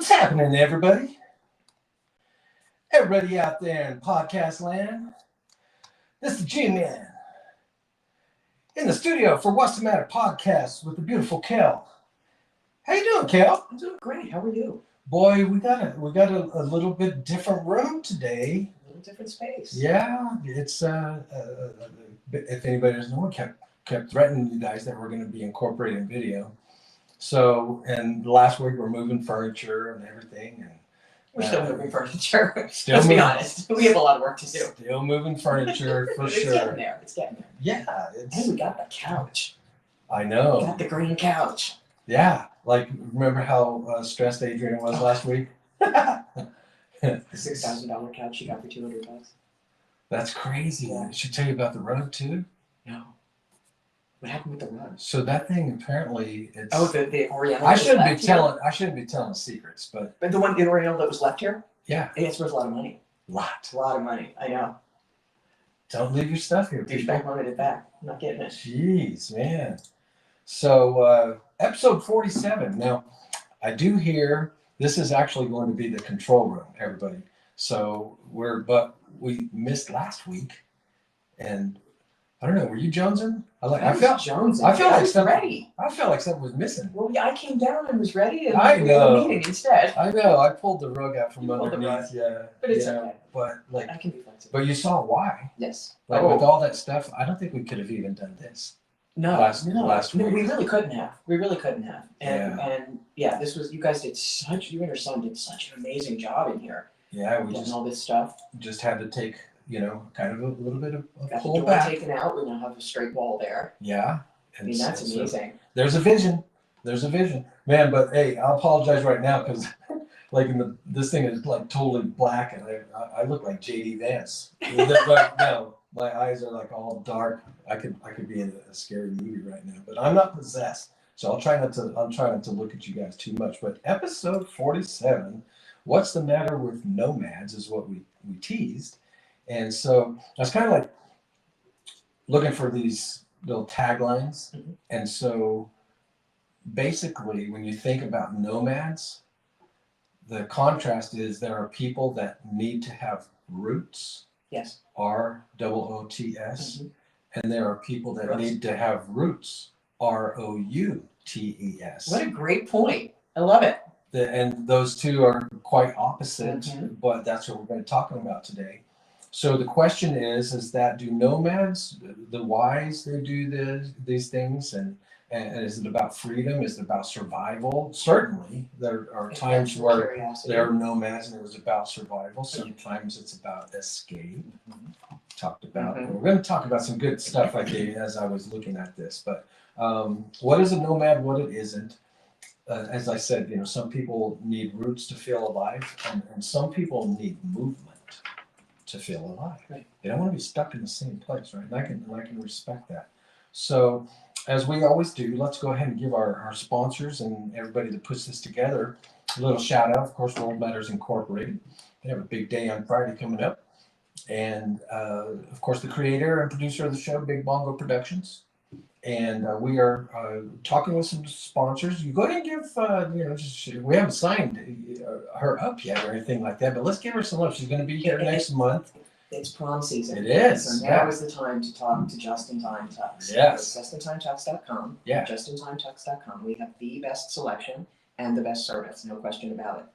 What's happening, everybody? Everybody out there in podcast land. This is G-Man in the studio for What's the Matter podcast with the beautiful Kel. How you doing, Kel? I'm doing great. How are you? Boy, we got a little bit different room today. A little different space. Yeah, it's if anybody doesn't know, we kept threatening you guys that we're going to be incorporating video. So, and last week we're moving furniture and everything, and We're still moving furniture. Still Let's be moving. honest. We have a lot of work to do. Still moving furniture for It's sure. getting there. It's getting there. Yeah, And we got the couch. I We know. got the green couch. Yeah, like remember how stressed Adrian was last week? The $6,000 couch you got for $200. That's crazy. Yeah. I should tell you about the rug too. No. What happened with the rug? So that thing apparently it's. Oh, the Oriental. I that was shouldn't be left here? telling secrets, but But the Oriental that was left here? yeah, It's worth a lot of money. lot. A lot of money. I know. Don't leave your stuff here, people. Douchebag wanted it back. I'm not getting it. Jeez, man. So episode 47. Now, I do hear this is actually going to be the control room, everybody. So we missed last week, and I don't know. Were you jonesing? I felt ready. I felt like something was missing. Well, I came down and was ready, and I we know. were meeting instead. I know. I pulled the rug out from You pulled the underneath. Yeah, But it's yeah. okay. But like, I can be flexible. but you saw why. Yes. Like with all that stuff, I don't think we could have even done this. No, last no, week. we really couldn't have. We really couldn't have. And Yeah. and yeah, this was you guys did you and your son did such an amazing job in here. Yeah, we Getting all this stuff. just had to take, kind of a little bit of Got the pull door back. taken out. We now have a straight wall there. Yeah. I mean, that's so amazing. there's a vision. There's a vision. Man, but hey, I'll apologize right now because like this thing is like totally black and I look like JD Vance. But no, my eyes are like all dark. I could be in a scary movie right now, but I'm not possessed. So I'll try not to look at you guys too much. But episode 47, what's the matter with nomads is what we teased. And so I was kind of like looking for these little taglines. Mm-hmm. And so basically when you think about nomads, the contrast is there are people that need to have roots, Yes. ROOTS, Mhm. and there are people that Roots. need to have roots, ROUTES. What a great point. I love it. And those two are quite opposite, Mhm. but that's what we're going to be talking about today. So the question is that do nomads, the whys they do these things, and is it about freedom? Is it about survival? Certainly, there are times Adventure, where curiosity. there are nomads and it was about survival. Sometimes it's about escape. Talked about. Mhm. We're going to talk about some good stuff like as I was looking at this. But what is a nomad? What it isn't? As I said, some people need roots to feel alive, and some people need movement to feel alive. Right. They don't want to be stuck in the same place, right? And I can respect that. So, as we always do, let's go ahead and give our sponsors and everybody that puts this together a little shout out. Of course, World Matters Incorporated. They have a big day on Friday coming up. And of course, the creator and producer of the show, Big Bongo Productions. And we are talking with some sponsors. You go ahead and give, we haven't signed her up yet or anything like that, but let's give her some love. She's going to be here next month. It's prom season. It is, So yeah. now is the time to talk to Just In Time Tux. Yes. Go to justintimetux.com. Yeah. Justintimetux.com. We have the best selection and the best service, no question about it.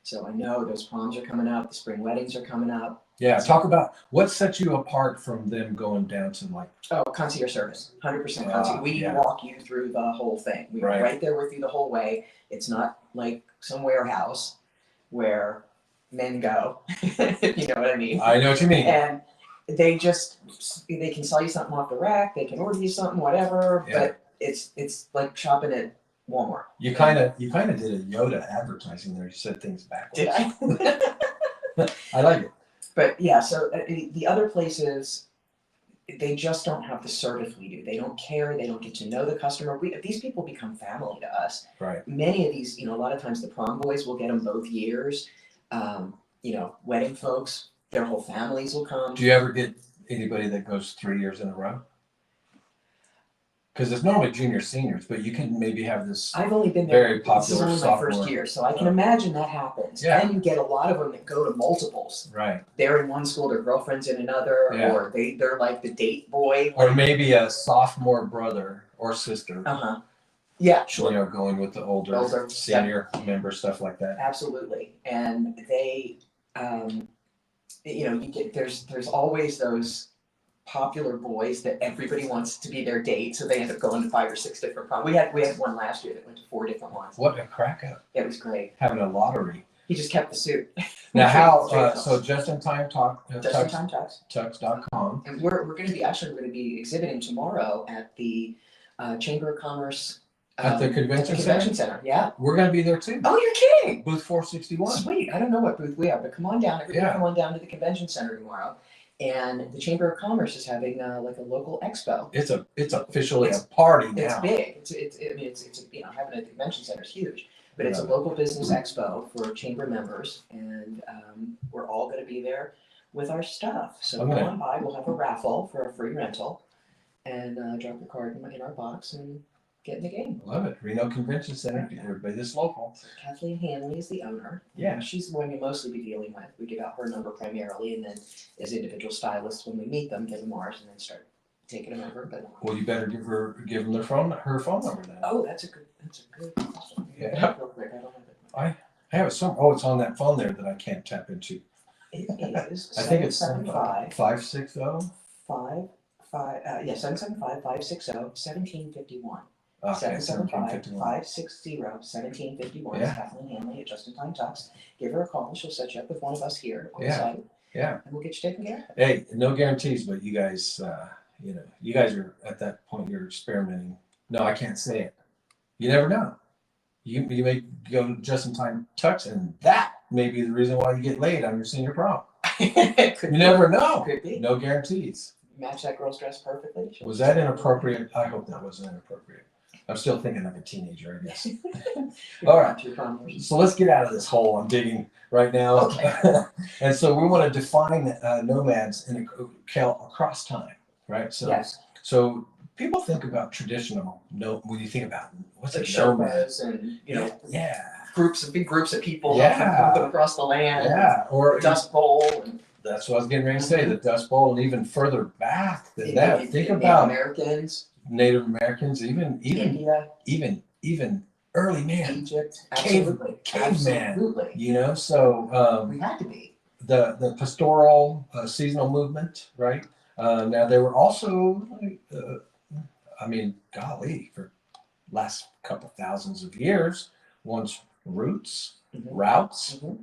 So I know those proms are coming up, the spring weddings are coming up. Yeah, talk about what sets you apart from them going down to like. Oh, concierge service, 100% concierge. We yeah. walk you through the whole thing. We're right there with you the whole way. It's not like some warehouse where men go. You know what I mean? I know what you mean. And they can sell you something off the rack. They can order you something, whatever. Yeah. But it's like shopping at Walmart. You kind of did a Yoda advertising there. You said things backwards. Did I? I like it. But yeah, so the other places, they just don't have the service we do. They don't care. They don't get to know the customer. These people become family to us. Right. Many of these, a lot of times the prom boys will get them both years. Wedding folks, their whole families will come. Do you ever get anybody that goes 3 years in a row? because it's normally junior seniors, but you can maybe have this. I've only been there. Very This is popular only my first sophomore. year, so I can imagine that happens. Yeah. And you get a lot of them that go to multiples. Right. They're in one school, their girlfriend's in another, Yeah. or they're like the date boy. Or maybe a sophomore brother or sister. Yeah, You sure. know, going with the older senior member, stuff like that. Absolutely. And they, you know, there's always those popular boys that everybody wants to be their date, so they end up going to 5 or 6 different proms. We had one last year that went to 4 different ones. What a crack up. It was great. Having a lottery. He just kept the suit. Now how, Straight so just in time talk, Just in time talks. tux.com. And we're going to be exhibiting tomorrow at the Chamber of Commerce At the convention center? center. Yeah. We're gonna be there too. Oh, you're kidding! Booth 461. Sweet. I don't know what booth we are, but come on down. Everybody Yeah. come on down to the convention center tomorrow. And the Chamber of Commerce is having like a local expo. It's officially a party It's now. big. It's you know, having a convention center is huge. But it's a local business expo for chamber members, and we're all going to be there with our stuff. So Okay. come on by. We'll have a raffle for a free rental, and drop your card in our box and get in the game. Love it. Reno Convention Center. Everybody that's local. Kathleen Hanley is the owner. Yeah. She's the one we mostly be dealing with. We give out her number primarily, and then as individual stylists, when we meet them, give them ours, and then start taking them over. But Well, you better give them her phone number then. oh, that's a good question. Yeah. Real quick, I don't have it. I have it it's on that phone there that I can't tap into. It is I think it's 775 560. 775-560-1751. Okay, 775-560-1751. Yeah. Kathleen Hanley at Just in Time Talks. Give her a call. She'll set you up with one of us here on the Yeah. site. Yeah. And we'll get you taken care of. Hey, no guarantees, but you guys, you guys are at that point. You're experimenting. No, I can't say it. You never know. You may go just in time tux, and that may be the reason why you get laid on your senior prom. Could You never know. Could be. No guarantees. Match that girl's dress perfectly. Was that inappropriate? I hope that wasn't inappropriate. I'm still thinking like a teenager, I guess. All right. To your prom. So let's get out of this hole I'm digging right now. Okay. And so we want to define nomads across time, right? So, Yes. so people think about traditional. When you think about what's Like a nomad? Sherpas and Yeah, big groups of people Yeah. moving across the land. yeah. Or Dust Bowl. And that's what I was getting ready to say. The Dust Bowl, and even further back than that. Think Native about Americans, Native Americans, even India, early man. Egypt. Cave- Absolutely. caveman. Absolutely. You know, so We had to be. the pastoral seasonal movement, right? Now there were also, golly, for last couple thousands of years, once routes, Mhm. routes. Mhm.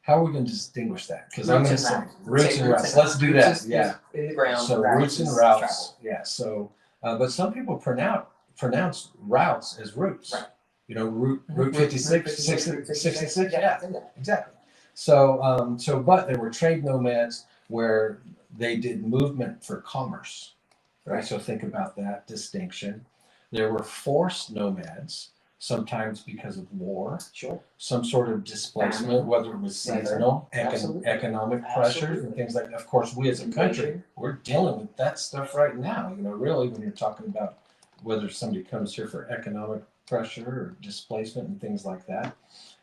How are we going to distinguish that? Because I'm going to Roots and say routes. roots Say and roots routes. and Let's do Roots that. is Yeah. in the ground. So roots and is routes. travel. Yeah. So, but some people pronounce routes as routes. Right. You know, Route Mhm. 56, 66, 66. Yeah. Yeah. I think that. Exactly. So, but there were trade nomads where they did movement for commerce, right? So think about that distinction. There were forced nomads, sometimes because of war, Sure. some sort of displacement, Famine. whether it was Weather. seasonal, Absolutely. economic pressures, and Absolutely. things like that. Of course, we as a country, Invasion. we're dealing with that stuff right now. You know, really, when you're talking about whether somebody comes here for economic pressure or displacement and things like that.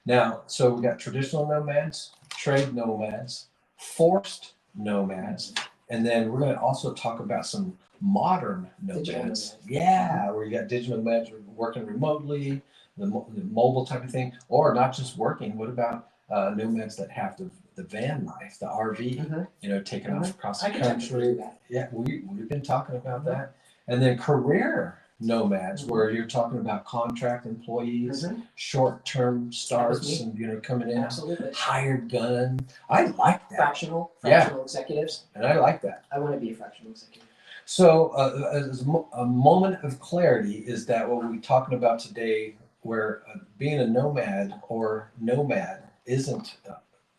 Now, so we got traditional nomads, trade nomads, forced nomads, and then we're going to also talk about some modern Digital nomads. nomads. Yeah, where you got digital nomads working remotely, the mobile type of thing, or not just working. What about nomads that have the van life, the RV, Mhm. you know, taking off across the I can definitely do country? that. Yeah, we've been talking about that. And then career nomads, where you're talking about contract employees, Mhm. short-term starts, me. and coming in, Absolutely. hired gun. I like that, Fractional Yeah. executives. and I like that. I want to be a fractional executive. So, as a moment of clarity, is that what we're talking about today, where being a nomad or nomad isn't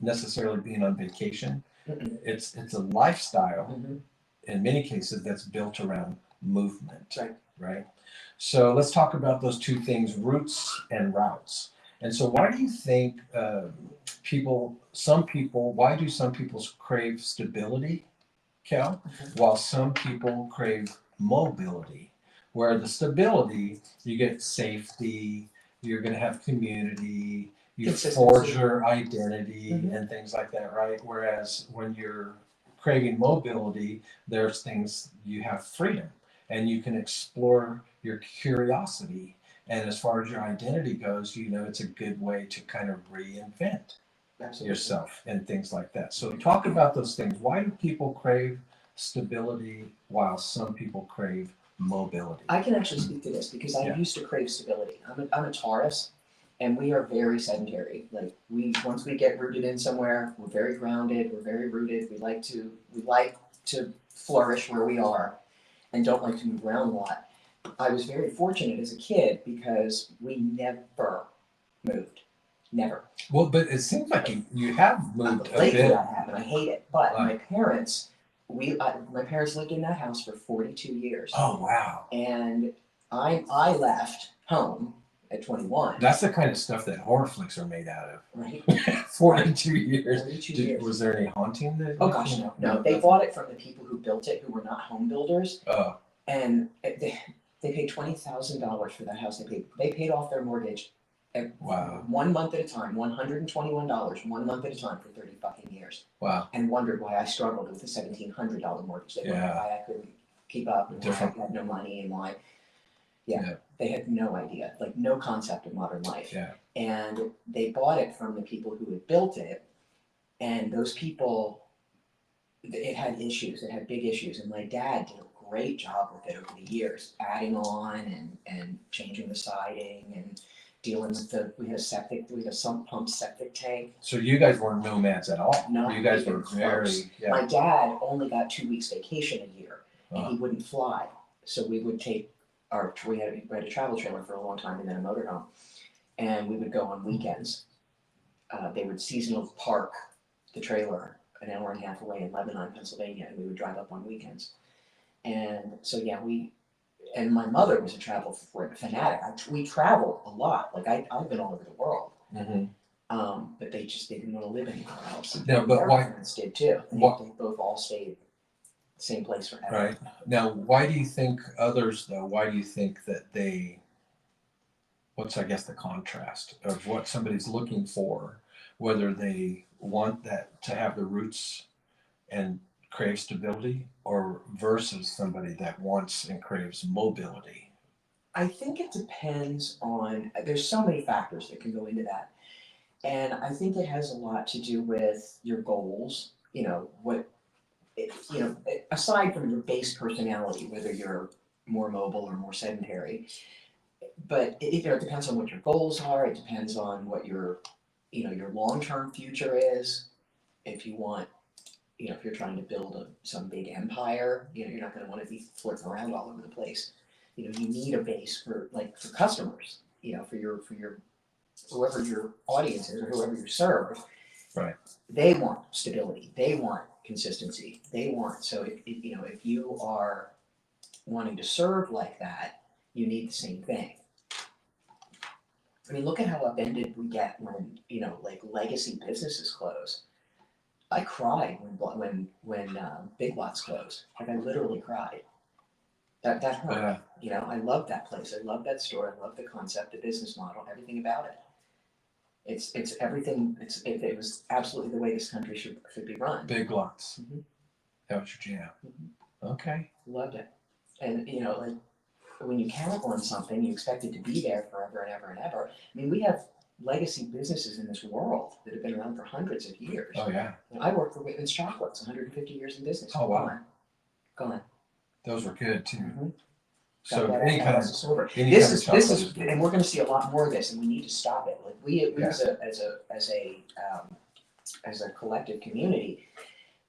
necessarily being on vacation. Mhm. It's a lifestyle Mhm. in many cases that's built around movement. Right. Right. So let's talk about those two things, roots and routes. And so why do you think why do some people crave stability, Cal, Mhm. while some people crave mobility? Where the stability, you get safety, you're going to have community, you forge Consistency. your identity Mhm. and things like that, right? Whereas when you're craving mobility, there's things you have freedom and you can explore your curiosity. And as far as your identity goes, it's a good way to kind of reinvent Absolutely. yourself and things like that. So talk about those things. Why do people crave stability while some people crave mobility? I can actually speak to this because I Yeah. used to crave stability. I'm a Taurus, and we are very sedentary. Like once we get rooted in somewhere, we're very grounded. We're very rooted. We like to flourish where we are, and don't like to move around a lot. I was very fortunate as a kid because we never moved, never. Well, but it seems like you have moved a Lately, bit. I have, and I hate it. But my Like, parents, my parents lived in that house for 42 years. oh wow, And I left home at 21. that's the kind of stuff that horror flicks are made out of. Right. 42 years. 42 years. Was there any haunting? Oh gosh, no. They bought it from the people who built it, who were not home builders, Oh, and they paid $20,000 for that house. They paid off their mortgage. Wow. 1 month at a time, $121, 1 month at a time for 30 fucking years. Wow. And wondered why I struggled with a $1,700 mortgage. They wondered Yeah. why I couldn't keep up and Different. why I had no money and why. Yeah. They had no idea, like no concept of modern life. Yeah. And they bought it from the people who had built it, and those people, it had issues. It had big issues, and my dad did a great job with it over the years, adding on and changing the siding and dealing with we had a sump pump septic tank. So you guys weren't nomads at all. No, You guys even were close. very. Yeah. My dad only got 2 weeks vacation a year, and Uh, he wouldn't fly. So we would take we had a travel trailer for a long time and then a motorhome, and we would go on weekends. They would seasonal park the trailer an hour and a half away in Lebanon, Pennsylvania, and we would drive up on weekends. And so yeah, and my mother was a travel fanatic. We traveled a lot. Like I've been all over the world. mhm. But they didn't want to live anywhere else. No, but Their why- parents did too. They both all stayed the same place forever. Right. Now, why do you think others, though, why do you think that what's, I guess, the contrast of what somebody's looking for, whether they want that to have the roots and crave stability, or versus somebody that wants and craves mobility? I think it depends on, there's so many factors that can go into that. And I think it has a lot to do with your goals, aside from your base personality, whether you're more mobile or more sedentary. But it depends on what your goals are. It depends on what your long-term future is. If you want, if you're trying to build some big empire, you're not going to want to be flirting around all over the place. You need a base for customers, for your whoever your audience is or whoever you serve. Right. They want stability. They want consistency. So if you are wanting to serve like that, you need the same thing. I mean, look at how upended we get when legacy businesses close. I cried when Big Lots closed. Like I literally cried. That hurt. Yeah. I love that place. I love that store. I love the concept, the business model, everything about it. It's everything. It was absolutely the way this country should be run. Big Lots. Mhm. That was your jam. Okay. Loved it. And when you count on something, you expect it to be there forever and ever and ever. I mean, we have legacy businesses in this world that have been around for hundreds of years. Oh yeah. I worked for Whitman's Chocolates, 150 years in business. Oh, wow. Gone. Those were good too. Mm-hmm. So Got any that kind out of as a silver. any This kind is of chocolate this is, good. and we're going to see a lot more of this, and we need to stop it. Like we Yeah. as a collective community,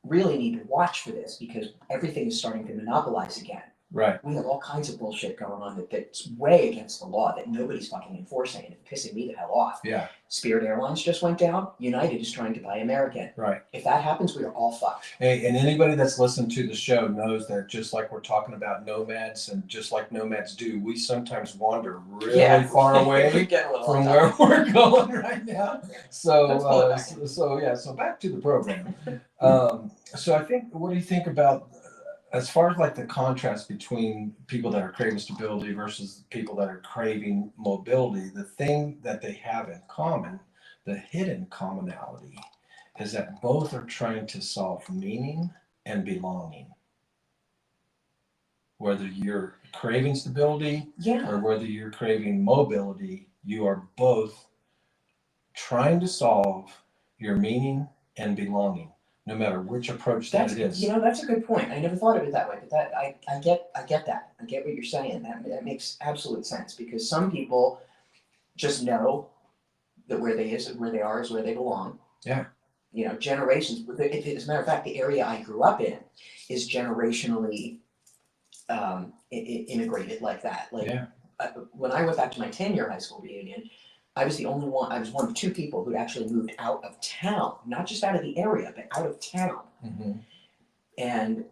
really need to watch for this because everything is starting to monopolize again. Right. We have all kinds of bullshit going on that's way against the law that nobody's fucking enforcing, and it's pissing me the hell off. Yeah. Spirit Airlines just went down. United is trying to buy American. Right. If that happens, we are all fucked. Hey, and anybody that's listened to the show knows that just like we're talking about nomads and just like nomads do, we sometimes wander really far away We get a little from off where we're going right now. So, Let's pull it back. so back to the program. So I think, what do you think about as far as like the contrast between people that are craving stability versus people that are craving mobility, the thing that they have in common, the hidden commonality, is that both are trying to solve meaning and belonging. Whether you're craving stability Yeah. or whether you're craving mobility, you are both trying to solve your meaning and belonging, no matter which approach that it is. That's a good point. I never thought of it that way, but I get that. I get what you're saying. That makes absolute sense because some people just know that where they are is where they belong. Yeah. Generations. As a matter of fact, the area I grew up in is generationally integrated like that. Like Yeah. When I went back to my 10-year high school reunion, I was one of two people who'd actually moved out of town, not just out of the area, but out of town. Mm-hmm. And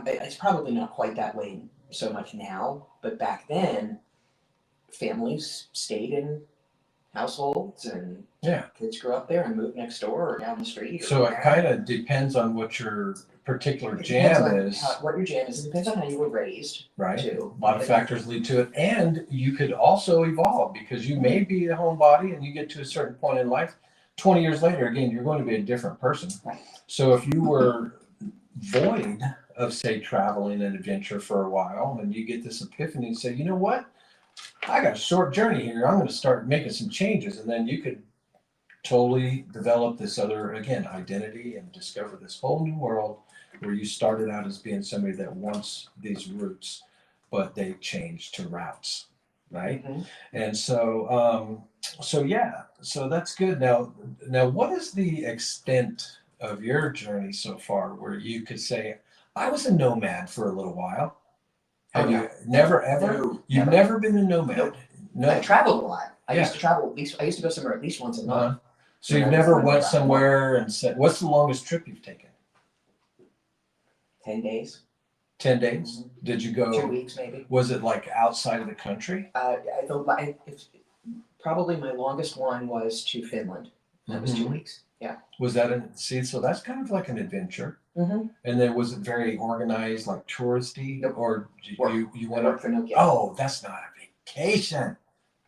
it's probably not quite that way so much now, but back then, families stayed in households and Yeah. kids grew up there and moved next door or down the street. So it kind of depends on what your particular jam is. What your jam is. It depends on how you were raised, right? too. A lot of factors lead to it. And you could also evolve because you may be a homebody and you get to a certain point in life. 20 years later, again, you're going to be a different person. Right. So if you were void of, say, traveling and adventure for a while, and you get this epiphany and say, you know what? I got a short journey here. I'm going to start making some changes. And then you could totally develop this other, again, identity and discover this whole new world where you started out as being somebody that wants these roots, but they changed to routes, right? Mm-hmm. And so, so that's good. Now, what is the extent of your journey so far where you could say, I was a nomad for a little while? Have you never ever? No, You've never been a nomad? Nope. No. I traveled a lot. I used to travel I used to go somewhere at least once a month. So you've never went somewhere and said, what's the longest trip you've taken? 10 days. 10 days? Mm-hmm. Did you go? 2 weeks maybe. Was it like outside of the country? Probably my longest one was to Finland. That was 2 weeks. Yeah. Was that so that's kind of like an adventure. Mm-hmm. And then was it very organized, like touristy? Nope. Or you went up for Nokia. Oh, that's not a vacation.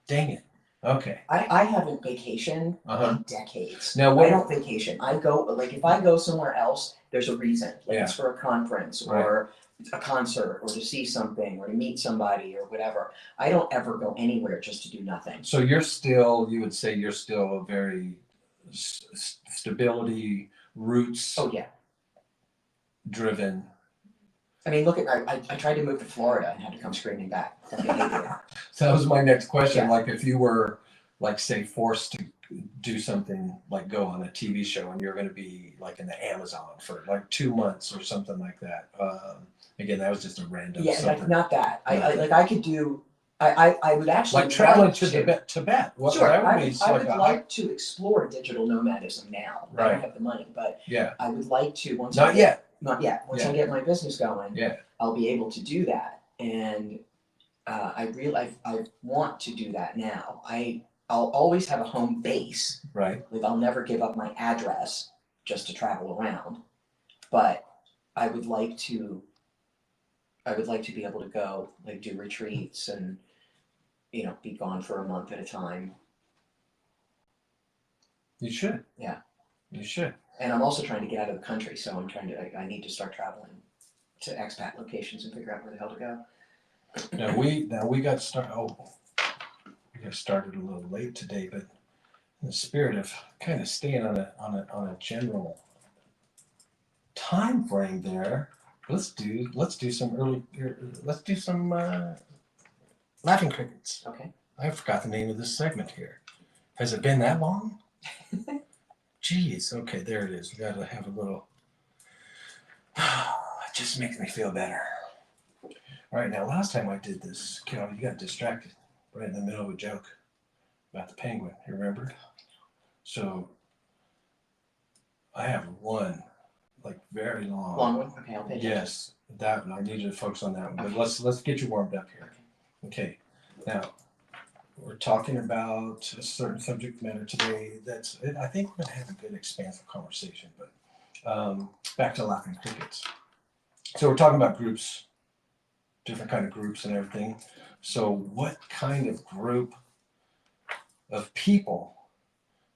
Dang it. Okay. I haven't vacationed in decades. Now, I don't vacation. I go, like, if I go somewhere else, there's a reason. Like, it's for a conference or a concert or to see something or to meet somebody or whatever. I don't ever go anywhere just to do nothing. So you would say you're still a very stability, roots driven. I mean, look at, I tried to move to Florida and had to come screaming back. So that was my next question. Yeah. Like if you were, like, say, forced to do something like go on a TV show and you're going to be like in the Amazon for like 2 months or something like that. Again, that was just a random. Yeah, something. like not that. I could do. I would actually like traveling to Tibet. What, sure, that would I would like to explore digital nomadism now. I don't have the money, but I would like to once. Not yet. Not yet. Once I get my business going, I'll be able to do that. And I want to do that now. I'll always have a home base. Right. Like I'll never give up my address just to travel around. But I would like to be able to go, like, do retreats and, be gone for a month at a time. You should. Yeah. You should. And I'm also trying to get out of the country, so I need to start traveling to expat locations and figure out where the hell to go. Now we got started. We got started a little late today, but in the spirit of kind of staying on a general time frame there, let's do some laughing crickets. Okay. I forgot the name of this segment here. Has it been that long? Jeez. Okay, there it is. We got to have a little. It just makes me feel better. All right, now last time I did this, Cal, you got distracted right in the middle of a joke about the penguin. You remember? So I have one, like, very long. Long one? Okay, I'll pay attention. Yes, that one. I need you to focus on that one. But let's get you warmed up here. Okay. Now we're talking about a certain subject matter today. I think we're gonna have a good expansive conversation. But back to laughing crickets. So we're talking about groups, different kind of groups and everything. So what kind of group of people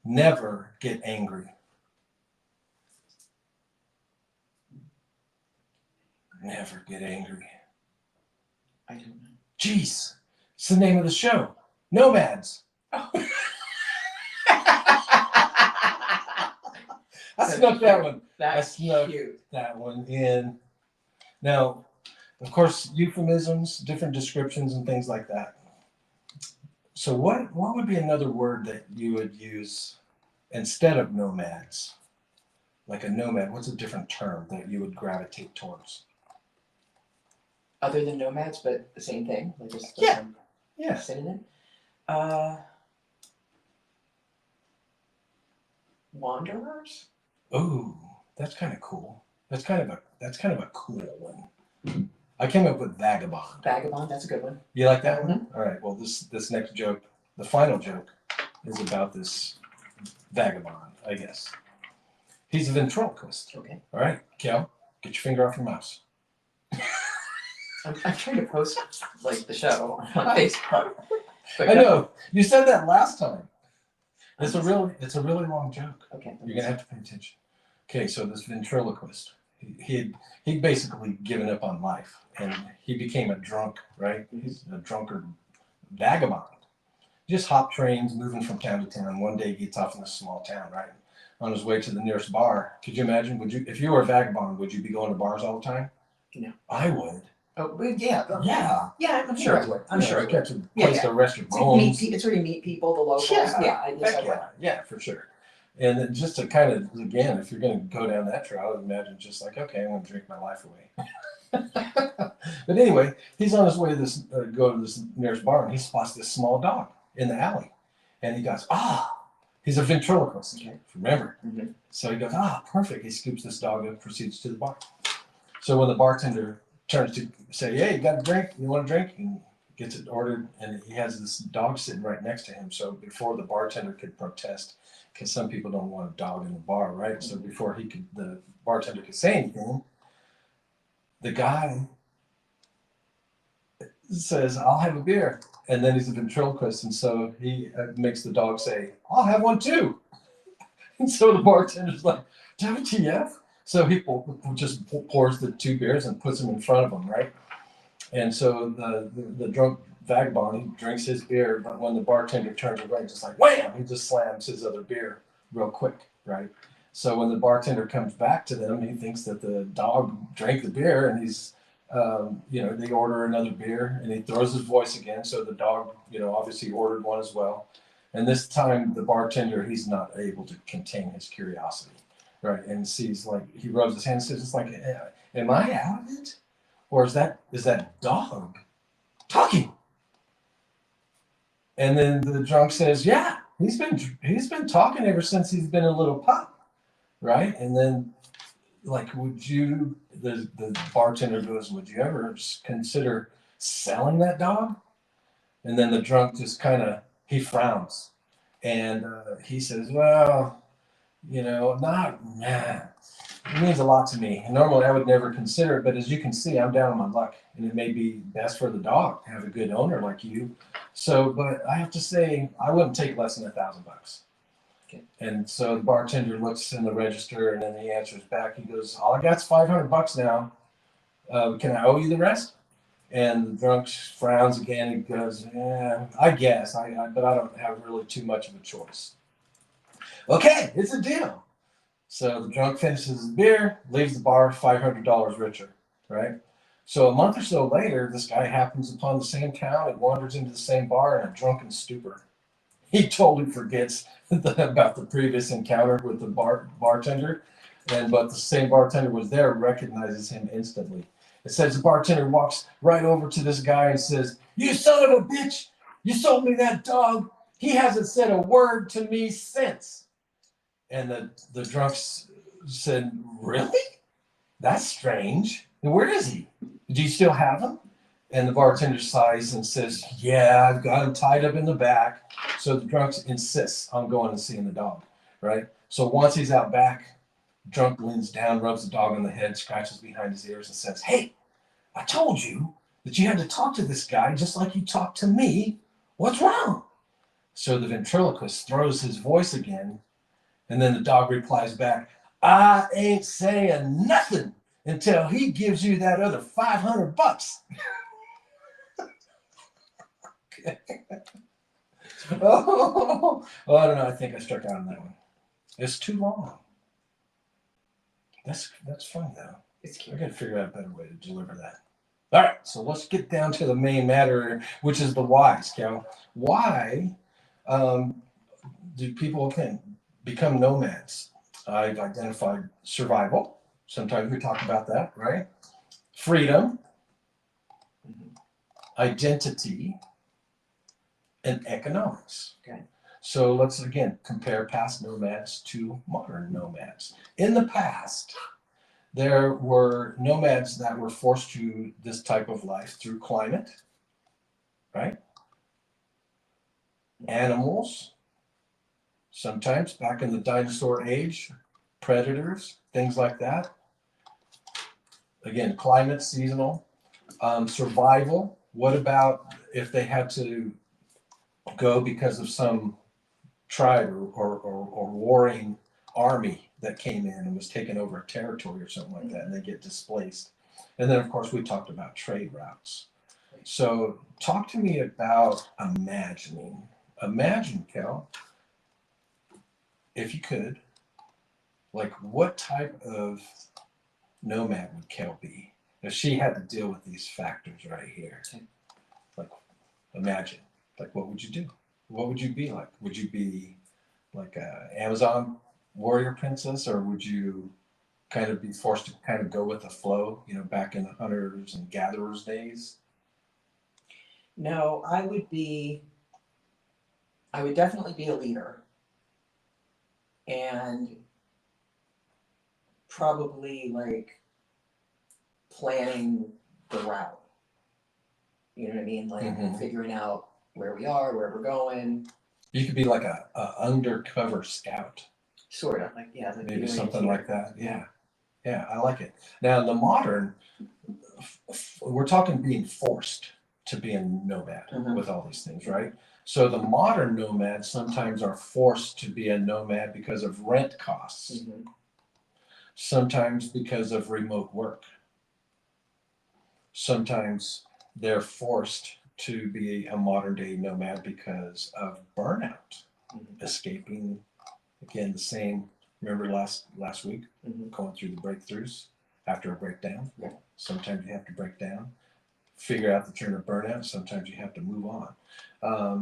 never get angry? Never get angry. I don't know. Jeez, it's the name of the show. Nomads. Oh. I snuck that one. That's snuck cute. that one in. Now, of course, euphemisms, different descriptions, and things like that. So, what would be another word that you would use instead of nomads? Like a nomad, what's a different term that you would gravitate towards? Other than nomads, but the same thing. Like just Yeah. Yeah. synonym. Wanderers. Oh, that's kind of cool. That's kind of a cool one. I came up with vagabond. Vagabond. That's a good one. You like that one? All right. Well, this next joke, the final joke, is about this vagabond, I guess. He's a ventriloquist. Okay. All right, Kel, get your finger off your mouse. I'm trying to post like the show on Facebook. But I know you said that last time. It's a really long joke. Okay. You're gonna have to pay attention. Okay, so this ventriloquist, he'd basically given up on life, and he became a drunk, right? He's a drunkard vagabond. Just hop trains, moving from town to town. One day he gets off in a small town, right? On his way to the nearest bar. Could you imagine? If you were a vagabond, would you be going to bars all the time? No. I would. Oh, but yeah. Yeah. Yeah, I'm sure I would. I'm sure I would. Get to a Yeah, place yeah. to rest your It's bones. sort of meet people, the locals. Yeah. I guess I would. Yeah, for sure. And then just to kind of, again, if you're going to go down that trail, I would imagine just like, okay, I'm going to drink my life away. But anyway, he's on his way to go to this nearest bar, and he spots this small dog in the alley. And he goes, he's a ventriloquist. Okay. Remember? Mm-hmm. So he goes, perfect. He scoops this dog up, proceeds to the bar. So when the bartender turns to say, hey, you got a drink? You want a drink? And gets it ordered, and he has this dog sitting right next to him. So before the bartender could protest, because some people don't want a dog in the bar, right? So before the bartender could say anything, the guy says, I'll have a beer. And then he's a ventriloquist, and so he makes the dog say, I'll have one too. And so the bartender's like, WTF? So he just pours the two beers and puts them in front of him, right? And so the drunk vagabond, he drinks his beer, but when the bartender turns away, just like wham, he just slams his other beer real quick, right? So when the bartender comes back to them, he thinks that the dog drank the beer, and he's, they order another beer, and he throws his voice again. So the dog, obviously ordered one as well. And this time the bartender, he's not able to contain his curiosity, right? And sees, like, he rubs his hands, says, it's like, am I out of it? Or is that dog talking? And then the drunk says, yeah, he's been talking ever since he's been a little pup, right? And then, like, the bartender goes, would you ever consider selling that dog? And then the drunk just he frowns, and he says, well, it means a lot to me. And normally I would never consider it, but as you can see, I'm down on my luck, and it may be best for the dog to have a good owner like you. So, but I have to say, I wouldn't take less than $1,000. Okay. And so the bartender looks in the register, and then he answers back. He goes, all I got's $500 now. Can I owe you the rest? And the drunk frowns again and goes, yeah, I guess, but I don't have really too much of a choice. Okay, it's a deal. So the drunk finishes his beer, leaves the bar $500 richer, right? So a month or so later, this guy happens upon the same town and wanders into the same bar in a drunken stupor. He totally forgets about the previous encounter with the bartender, but the same bartender was there, recognizes him instantly. It says the bartender walks right over to this guy and says, you son of a bitch, you sold me that dog. He hasn't said a word to me since. And the drunks said, really? That's strange. And where is he? Do you still have him? And the bartender sighs and says, yeah, I've got him tied up in the back. So the drunks insists on going and seeing the dog, right? So once he's out back, Drunk leans down, rubs the dog on the head, scratches behind his ears, and says, "Hey, I told you that you had to talk to this guy just like you talked to me. What's wrong?" So the ventriloquist throws his voice again, and then the dog replies back, "I ain't saying nothing until he gives you that other $500." Oh, I don't know. I think I struck out on that one. It's too long. That's fun though. It's I cute. got to figure out a better way to deliver that. All right, so let's get down to the main matter, which is the whys, Cal. Why do people can become nomads? I've identified survival. Sometimes we talk about that, right? Freedom, Mhm. identity, and economics. Okay. So let's again compare past nomads to modern nomads. In the past, there were nomads that were forced to this type of life through climate, right? Animals, sometimes back in the dinosaur age, predators, things like that. Again, climate, seasonal, survival. What about if they had to go because of some tribe or warring army that came in and was taking over a territory or something like that, and they get displaced? And then, of course, we talked about trade routes. So, talk to me about imagining. Imagine, Kel, if you could, like, what type of nomad would Kel be if she had to deal with these factors right here? Like, imagine, like, what would you do? What would you be like? Would you be like a Amazon warrior princess, or would you kind of be forced to kind of go with the flow, back in the hunters and gatherers days? No, I would definitely be a leader and probably like planning the route. You know what I mean? Like Mhm. figuring out where we are, where we're going. You could be like a undercover scout, Sort of like, yeah, like maybe the something orienteer. like that. Yeah, yeah, I like it. Now, in the modern, we're talking being forced to be a nomad Mhm. with all these things, right? So the modern nomads sometimes are forced to be a nomad because of rent costs, Mhm. sometimes because of remote work, sometimes they're forced to be a modern day nomad because of burnout, Mhm. escaping again the same. Remember last week, Mhm. going through the breakthroughs after a breakdown. Yeah. Sometimes you have to break down, figure out that you're in a burnout. Sometimes you have to move on.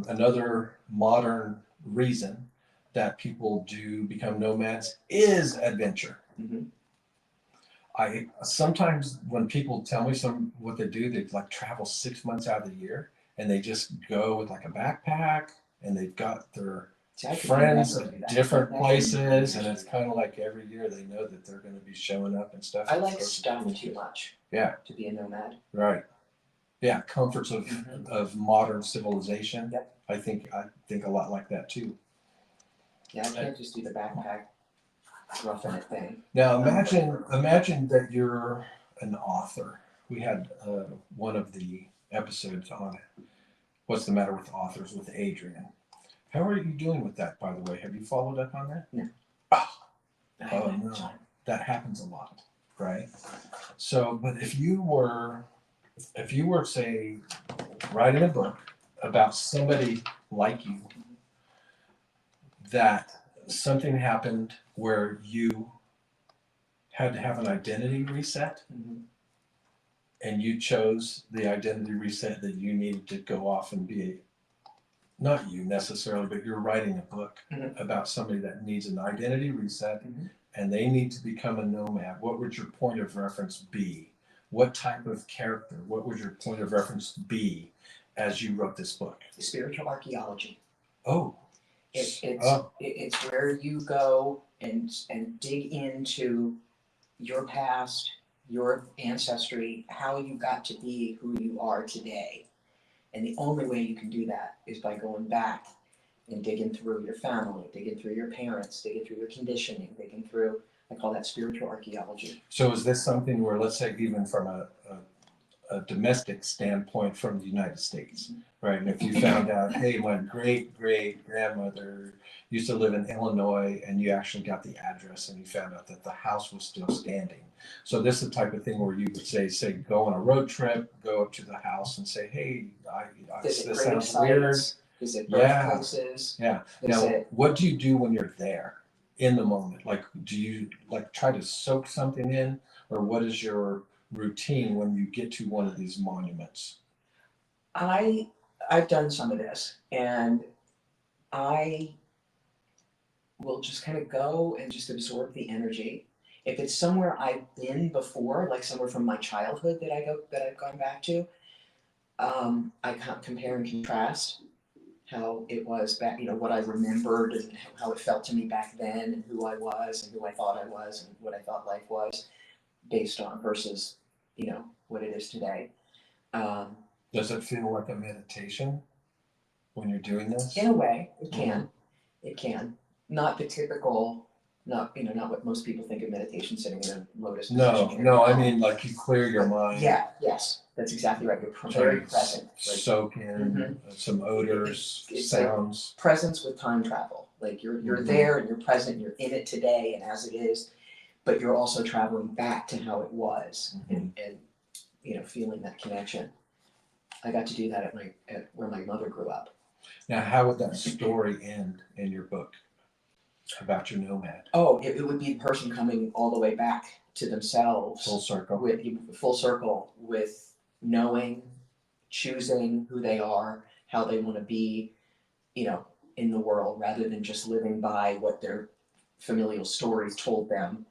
Another modern reason that people do become nomads is adventure. Mhm. I sometimes when people tell me what they do, they like travel 6 months out of the year and they just go with like a backpack and they've got their See, I could friends never do at that. different That places, and could- it's kind of like every year they know that they're going to be showing up and stuff. I like stuff too much. Yeah. To be a nomad. Right. Yeah, comforts of Mhm. of modern civilization. Yep. I think a lot like that too. Yeah, I can't just do the backpack roughing it thing. Now imagine that you're an author. We had one of the episodes on what's the matter with authors with Adrian. How are you doing with that, by the way? Have you followed up on that? No. Oh, I oh haven't no, time. that happens a lot, right? So, but if you were say writing a book about somebody like you, that something happened where you had to have an identity reset, Mhm. and you chose the identity reset that you needed to go off and be not you necessarily, but you're writing a book Mhm. about somebody that needs an identity reset, Mhm. and they need to become a nomad. What would your point of reference be? What type of character? What would your point of reference be as you wrote this book? Spiritual archaeology. Oh, It's where you go and dig into your past, your ancestry, how you got to be who you are today. And the only way you can do that is by going back and digging through your family, digging through your parents, digging through your conditioning, digging through I call that spiritual archaeology. So is this something where, let's say, even from a domestic standpoint from the United States, right? And if you found out, hey, my great great grandmother used to live in Illinois, and you actually got the address and you found out that the house was still standing. So this is the type of thing where you would say, go on a road trip, go up to the house and say, hey, Visit this grave sounds weird. sites, visit Yeah. birthplaces, Yeah. Now, visit. what do you do when you're there in the moment? Like, do you like try to soak something in, or what is your routine when you get to one of these monuments? I've done some of this, and I will just kind of go and just absorb the energy. If it's somewhere I've been before, like somewhere from my childhood that I've gone back to, I can't compare and contrast how it was back, what I remembered and how it felt to me back then, and who I was and who I thought I was and what I thought life was based on versus, what it is today. Um, Does it feel like a meditation when you're doing this? in a way, it can. It can. Not the typical, not what most people think of meditation, sitting in a lotus position. No, I mean like you clear your mind. Yeah, yes, that's exactly right. You're very present. Like, Soak in some odors, it's sounds. presence with time travel. Like you're Mhm. there and you're present, you're in it today and as it is, but you're also traveling back to how it was and feeling that connection. I got to do that at where my mother grew up. Now, how would that story end in your book about your nomad? Oh, it would be the person coming all the way back to themselves. Full circle. Full circle with knowing, choosing who they are, how they want to be, in the world, rather than just living by what their familial stories told them.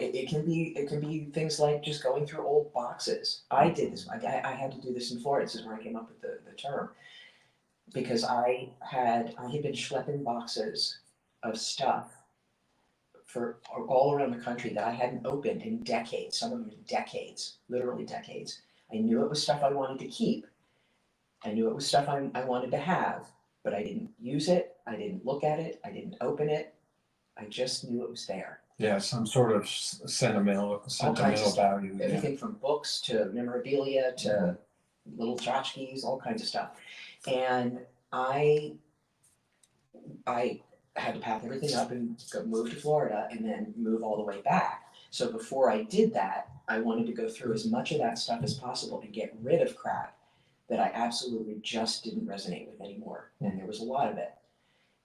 It can be things like just going through old boxes. I did this. I had to do this in Florida. This is where I came up with the term, because I had been schlepping boxes of stuff for all around the country that I hadn't opened in decades. Some of them in decades, literally decades. I knew it was stuff I wanted to keep. I knew it was stuff I wanted to have, but I didn't use it. I didn't look at it. I didn't open it. I just knew it was there. Yeah, some sort of sentimental value. Everything from books to memorabilia to little tchotchkes, all kinds of stuff. And I had to pack everything up and move to Florida and then move all the way back. So before I did that, I wanted to go through as much of that stuff as possible and get rid of crap that I absolutely just didn't resonate with anymore. And there was a lot of it.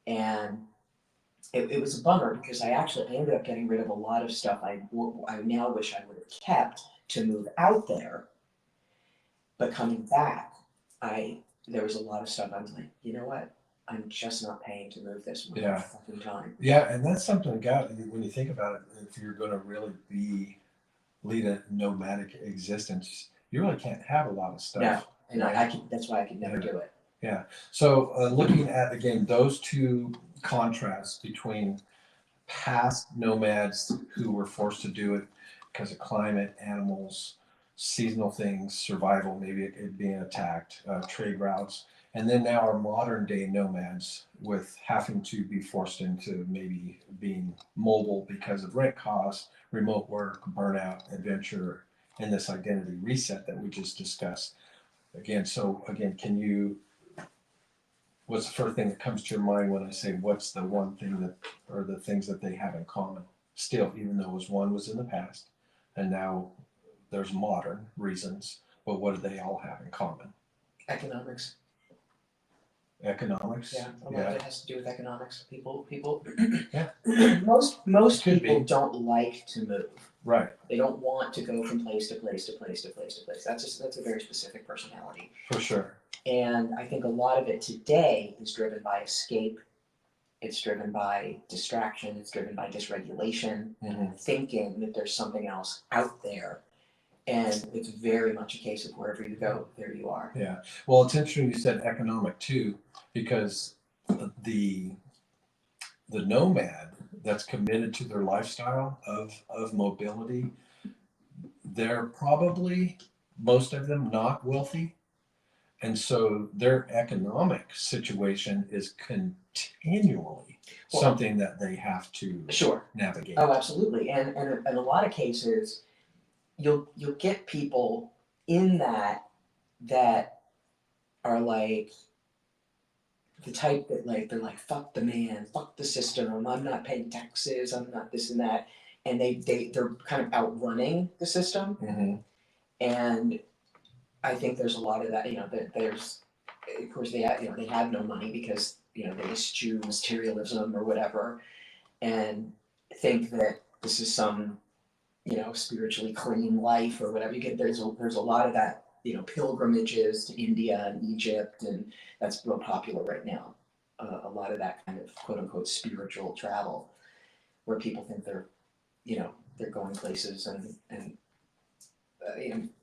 And it was a bummer because I ended up getting rid of a lot of stuff I now wish I would have kept to move out there. But coming back, there was a lot of stuff I was like, you know what? I'm just not paying to move this one fucking time. Yeah, and that's something when you think about it, if you're going to really lead a nomadic existence, you really can't have a lot of stuff. No, and that's why I could never do it. Yeah. So looking at, again, those two contrasts between past nomads who were forced to do it because of climate, animals, seasonal things, survival, maybe it being attacked, trade routes, and then now our modern day nomads with having to be forced into maybe being mobile because of rent costs, remote work, burnout, adventure, and this identity reset that we just discussed. What's the first thing that comes to your mind when I say what's the one thing or the things that they have in common still, even though one was in the past and now there's modern reasons, but what do they all have in common? Economics. Economics? Yeah, a lot of it has to do with economics. People Yeah. Most people don't like to move. Right. They don't want to go from place to place to place to place to place. That's a very specific personality. For sure. And I think a lot of it today is driven by escape. It's driven by distraction. It's driven by dysregulation, thinking that there's something else out there. And it's very much a case of wherever you go, there you are. Yeah. Well, it's interesting you said economic too, because the nomad that's committed to their lifestyle of mobility, they're probably, most of them, not wealthy, And so their economic situation is continually Well, something that they have to sure. navigate. Oh, absolutely. And in a lot of cases, you'll get people in that are like the type that like they're like fuck the man, fuck the system, I'm not paying taxes, I'm not this and that, and they're kind of outrunning the system. Mhm. And I think there's a lot of that. There's of course they have no money because they eschew materialism or whatever, and think that this is some spiritually clean life or whatever. There's a lot of that, pilgrimages to India and Egypt, and that's real popular right now. A lot of that kind of quote unquote spiritual travel, where people think they're going places, and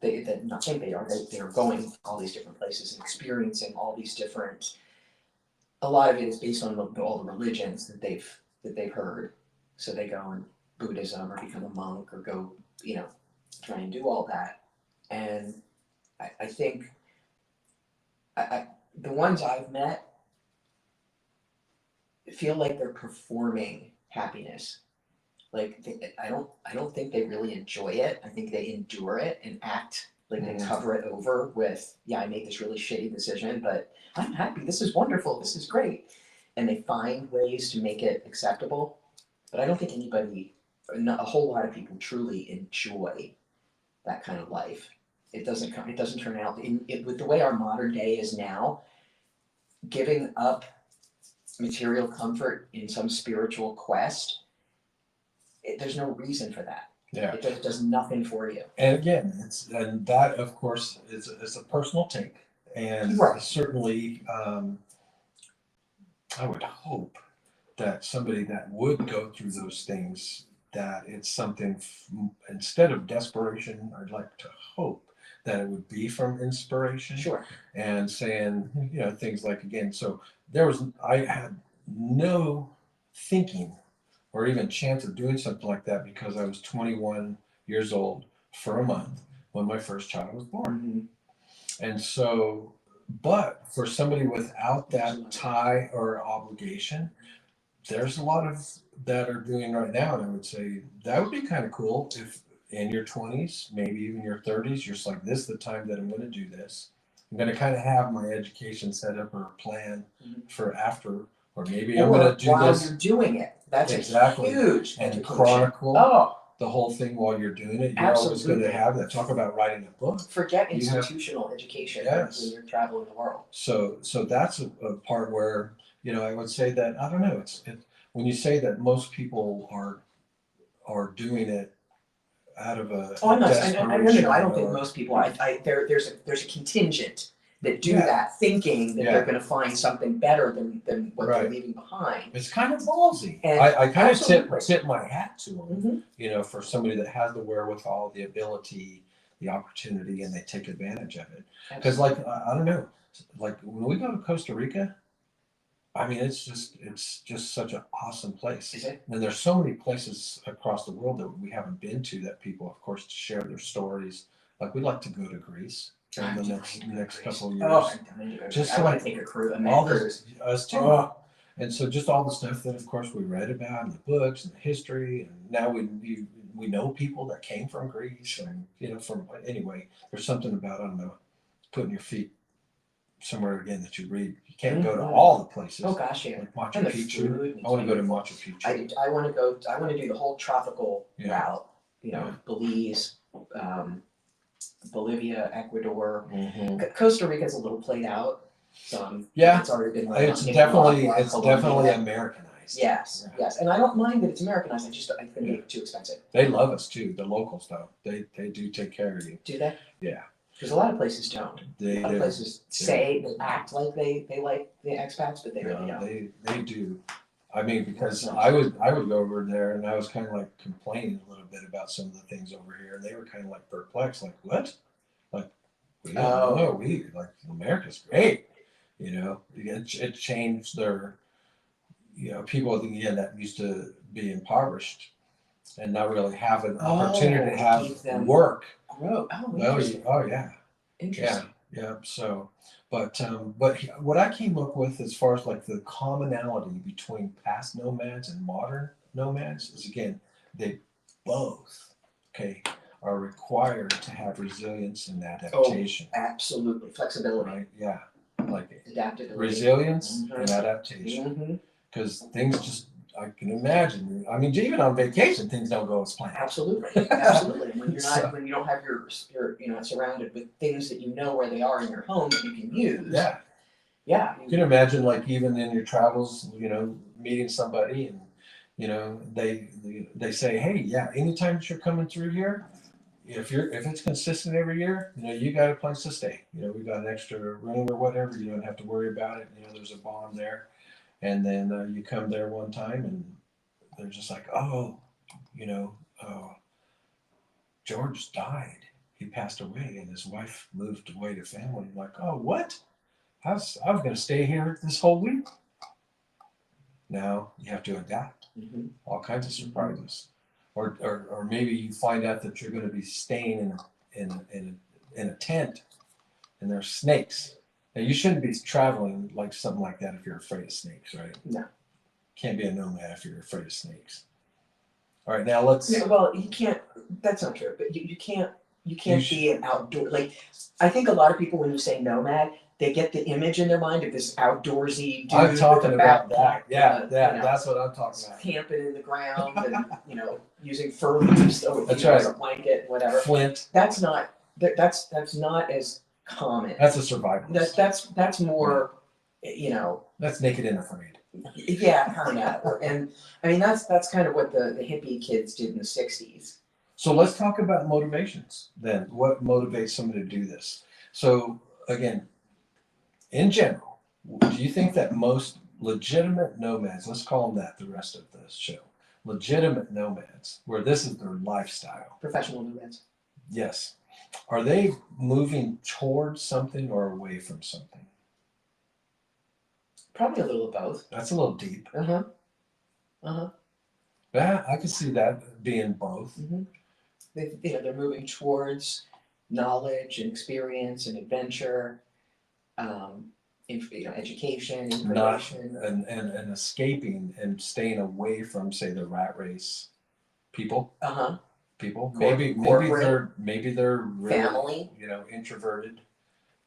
they not think they are. They're going all these different places and experiencing all these different. A lot of it is based on all the religions that they've heard, so they go in Buddhism or become a monk or go, try and do all that. And I think the ones I've met feel like they're performing happiness. Like I don't think they really enjoy it. I think they endure it and act like they Mhm. cover it over with, yeah, I made this really shitty decision, but I'm happy. This is wonderful. This is great. And they find ways to make it acceptable. But I don't think a whole lot of people truly enjoy that kind of life. It doesn't turn out with the way our modern day is now, giving up material comfort in some spiritual quest, there's no reason for that. Yeah. It does nothing for you. And again, and that of course is a personal take, and Right. certainly I would hope that somebody that would go through those things, that it's something instead of desperation, I'd like to hope that it would be from inspiration. Sure. And saying, things like, again, so I had no thinking or even chance of doing something like that because I was 21 years old for a month when my first child was born. Mm-hmm. And so, but for somebody without that tie or obligation, there's a lot of that are doing right now. And I would say that would be kind of cool if in your 20s, maybe even your 30s, you're just like, this is the time that I'm going to do this. I'm going to kind of have my education set up or a plan for after, or maybe I'm going to do while this. you're doing it. That's exactly. A huge and education. chronicle the whole thing while you're doing it. You're always going Absolutely. to have that. Talk about writing a book. Forget institutional education when you're traveling the world. So that's a part where, I would say that, I don't know, when you say that most people are doing it out of a Oh, I'm not. desperation. No. I don't think most people. There's a contingent that do Yeah. that, thinking that Yeah. they're going to find something better than what they're Right. leaving behind. It's kind of ballsy. And I kind of absolutely. tip my hat to them, Mm-hmm. for somebody that has the wherewithal, the ability, the opportunity, and they take advantage of it. Because, like, I don't know, like when we go to Costa Rica, I mean, it's just such an awesome place. Is it? And there's so many places across the world that we haven't been to that people, of course, share their stories. Like we'd like to go to Greece in the next couple of years. Oh, I want to take a cruise. All this, us too. And so just all the stuff that, of course, we read about in the books and the history, and now we know people that came from Greece, and from anyway. There's something about, I don't know, putting your feet somewhere again that you read. You can't go to all the places. Oh gosh, yeah. Like Machu Picchu. I want to go to Machu Picchu. I want to go. I want to do the whole tropical route. Yeah. Belize, Bolivia, Ecuador. Mm-hmm. Costa Rica's a little played out. So it's already been. It's definitely Americanized. Yes, yes, and I don't mind that it's Americanized. I think it's too expensive. They love us too, the locals though. They do take care of you. Do they? Yeah. Because a lot of places don't. A lot of places they act like they like the expats, but they really don't. They do. I mean, because I would go over there and I was kind of like complaining a little bit about some of the things over here, and they were kind of like perplexed, like what? Like we don't know. We like America's great. It changed their, people again that used to be impoverished and not really have an opportunity to have work. Grow. Oh yeah. Interesting. Yeah. So, but what I came up with as far as like the commonality between past nomads and modern nomads is again, they both, okay, are required to have resilience and adaptation. Absolutely, flexibility, Right? Yeah. Like adaptability. resilience Mhm. and adaptation. Mhm. Because things just, I can imagine. I mean, even on vacation, things don't go as planned. Absolutely, absolutely. And when you're So- not, when you don't have your, surrounded with things that you know where they are in your home that you can use. Yeah. Yeah. You can imagine, like, even in your travels, meeting somebody and, they say, hey, yeah, anytime that you're coming through here, if it's consistent every year, you got a place to stay. We got an extra room or whatever. You don't have to worry about it. There's a bond there. And then you come there one time and they're just like, oh, you know, uh, George died. He passed away, and his wife moved away to family. I'm like, oh, what? I was going to stay here this whole week. Now you have to adapt. Mhm. All kinds of surprises, or maybe you find out that you're going to be staying in a tent, and there's snakes. Now you shouldn't be traveling like something like that if you're afraid of snakes, right? No. Can't be a nomad if you're afraid of snakes. All right, now let's. Yeah, well, you can't. That's not true. But you can't. You can't You be an outdoor. Like, I think a lot of people, when you say nomad, they get the image in their mind of this outdoorsy dude I'm talking with a about backpack, that. Yeah, you know, that's what I'm talking about. camping in the ground and using fur leaves That's as a right. blanket and whatever. Flint. That's not. That's not as common. That's a survivalist. That's more. That's naked and afraid. Yeah, kind of. And I mean, that's kind of what the hippie kids did in the '60s. So let's talk about motivations then. What motivates somebody to do this? So again, in general, do you think that most legitimate nomads, let's call them that the rest of the show, legitimate nomads, where this is their lifestyle, Professional nomads. yes, are they moving towards something or away from something? Probably a little of both. That's a little deep. Uh huh. Yeah, I could see that being both. Mm-hmm. They're moving towards knowledge and experience and adventure, education, Not information. and escaping and staying away from, say, the rat race people. People. Maybe they're really, family. introverted.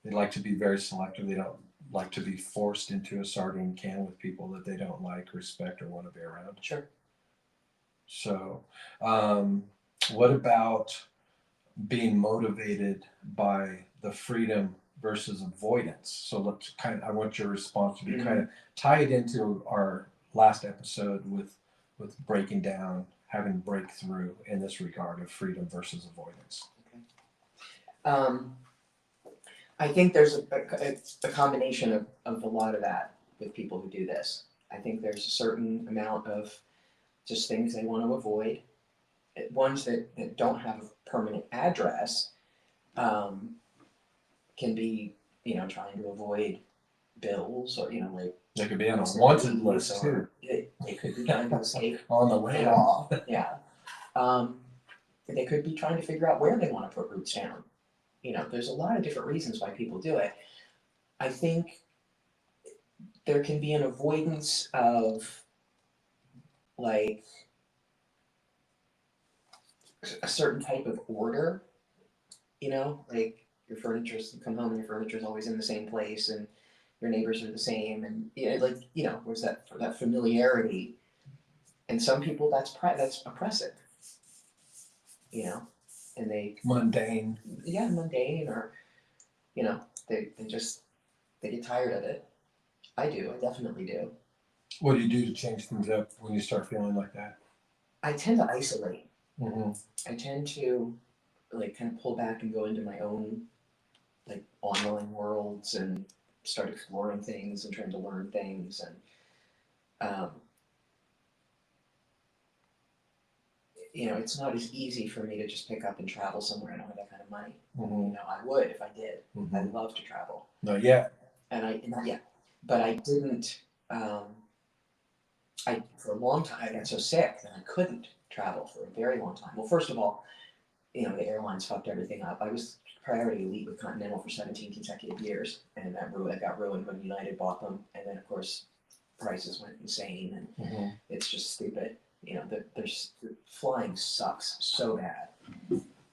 They like to be very selective. They don't like to be forced into a sardine can with people that they don't like, respect, or want to be around. Sure. So, what about being motivated by the freedom versus avoidance? So I want your response to be kind of tie it into our last episode with breaking down, having breakthrough in this regard of freedom versus avoidance. Okay. I think there's a combination of a lot of that with people who do this. I think there's a certain amount of just things they want to avoid. Ones that don't have a permanent address can be, trying to avoid bills or, like. They could be on a wanted list too. They could be trying to escape on the the land. law. Yeah. They could be trying to figure out where they want to put roots down. There's a lot of different reasons why people do it. I think there can be an avoidance of, like, a certain type of order, like your furniture's, you come home and your furniture's always in the same place and your neighbors are the same and where's that familiarity, and some people that's oppressive, and they Mundane. mundane, or they get tired of it. I definitely do. What do you do to change things up when you start feeling like that? I tend to isolate. Mm-hmm. I tend to kind of pull back and go into my own online worlds and start exploring things and trying to learn things, and it's not as easy for me to just pick up and travel somewhere. I don't have that kind of money. Mm-hmm. I would if I did. Mm-hmm. I'd love to travel. Not yet. Not yet. But I didn't. For a long time, I got so sick that I couldn't travel for a very long time. Well, first of all, the airlines fucked everything up. I was priority elite with Continental for 17 consecutive years, and that got ruined when United bought them. And then, of course, prices went insane, and Mhm. it's just stupid. Flying sucks so bad,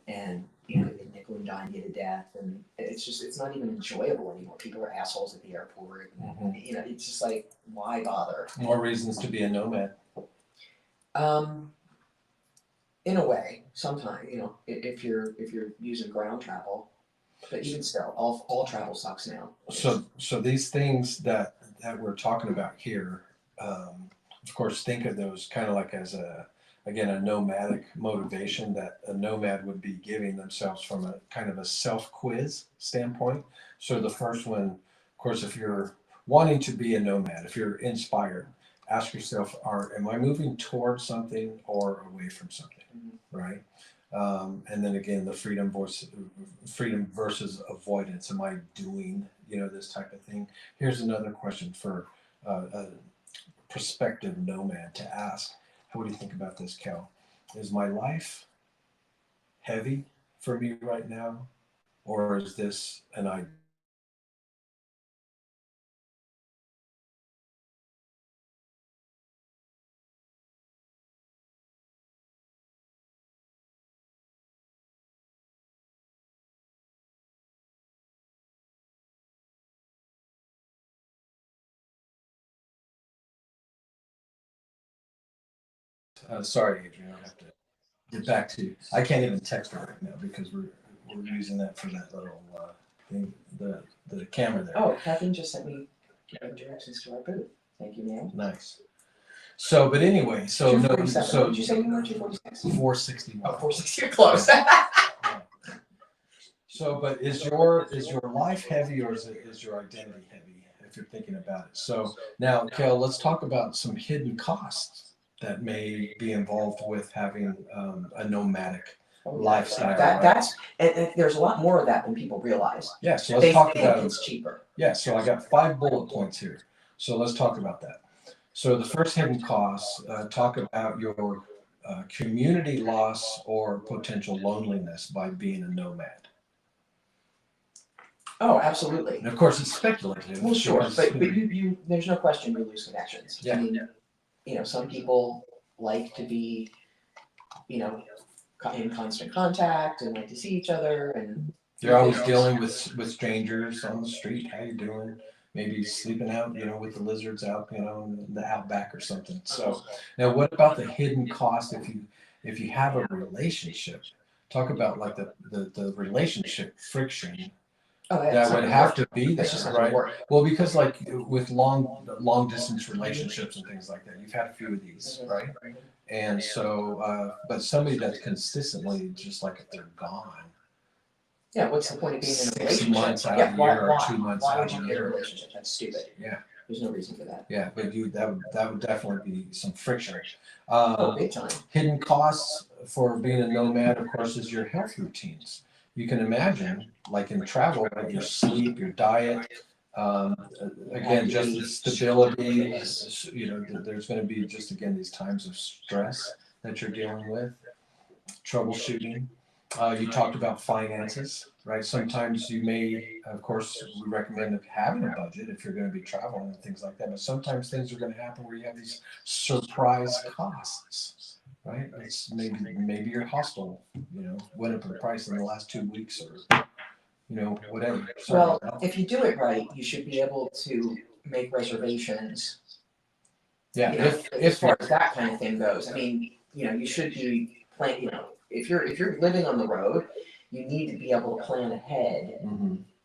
and they nickel and dime you to death, and it's not even enjoyable anymore. People are assholes at the airport. And, it's just like, why bother? More reasons to be a nomad. In a way, sometimes if you're using ground travel, but even still, all travel sucks now. So these things that we're talking about here, of course, think of those kind of like as a nomadic motivation that a nomad would be giving themselves from a kind of a self-quiz standpoint. So the first one, of course, if you're wanting to be a nomad, if you're inspired, ask yourself, am I moving towards something or away from something, right? And then again, the freedom versus avoidance. Am I doing, this type of thing? Here's another question for a prospective nomad to ask. What do you think about this, Kel? Is my life heavy for me right now, or is this an idea? Sorry, Adrian, I have to get back to you. I can't even text her right now because we're using that for that little thing, the camera there. Oh, Kathleen just sent me directions to our booth. Thank you, ma'am. Nice. So, but anyway, so 247. so What did you say you were? 246. 461. Oh, 460. You're close. So, but is your life heavy, or is your identity heavy? If you're thinking about it. So now, Kel, let's talk about some hidden costs that may be involved with having a nomadic lifestyle. That's and there's a lot more of that than people realize. Yeah, so let's talk about it. It's cheaper. Yeah, so I got 5 bullet points here. So let's talk about that. So the first hidden costs, talk about your community loss or potential loneliness by being a nomad. Oh, absolutely. And of course, it's speculative. Well, sure, because, but you there's no question you lose connections. Yeah. I mean, some people like to be, in constant contact and like to see each other, and you're always dealing with strangers on the street. How you doing? Maybe sleeping out, with the lizards out, in the outback or something. So now, what about the hidden cost if you have a relationship? Talk about like the relationship friction. Oh, yeah, That would have to be there, That's just not right? gonna work. Well, because like with long distance relationships and things like that, you've had a few of these, right? And so, but somebody that's consistently just like if they're gone, Yeah, what's the point of being in a 6 relationship? months out of the year or 2 months Why out would of you the get a year. relationship? That's stupid. Yeah. There's no reason for that. Yeah, but that would definitely be some friction. Big time. Hidden costs for being a nomad, of course, is your health routines. You can imagine, like in travel, right, your sleep, your diet, again, just the stability. There's going to be just again these times of stress that you're dealing with, troubleshooting. You talked about finances, right? Sometimes you may, of course, we recommend having a budget if you're going to be traveling and things like that. But sometimes things are going to happen where you have these surprise costs, right? It's maybe your hostel, went up in price in the last 2 weeks, or whatever. Well, if you do it right, you should be able to make reservations. Yeah, as far as that kind of thing goes. I mean, you should be planning. If you're living on the road, you need to be able to plan ahead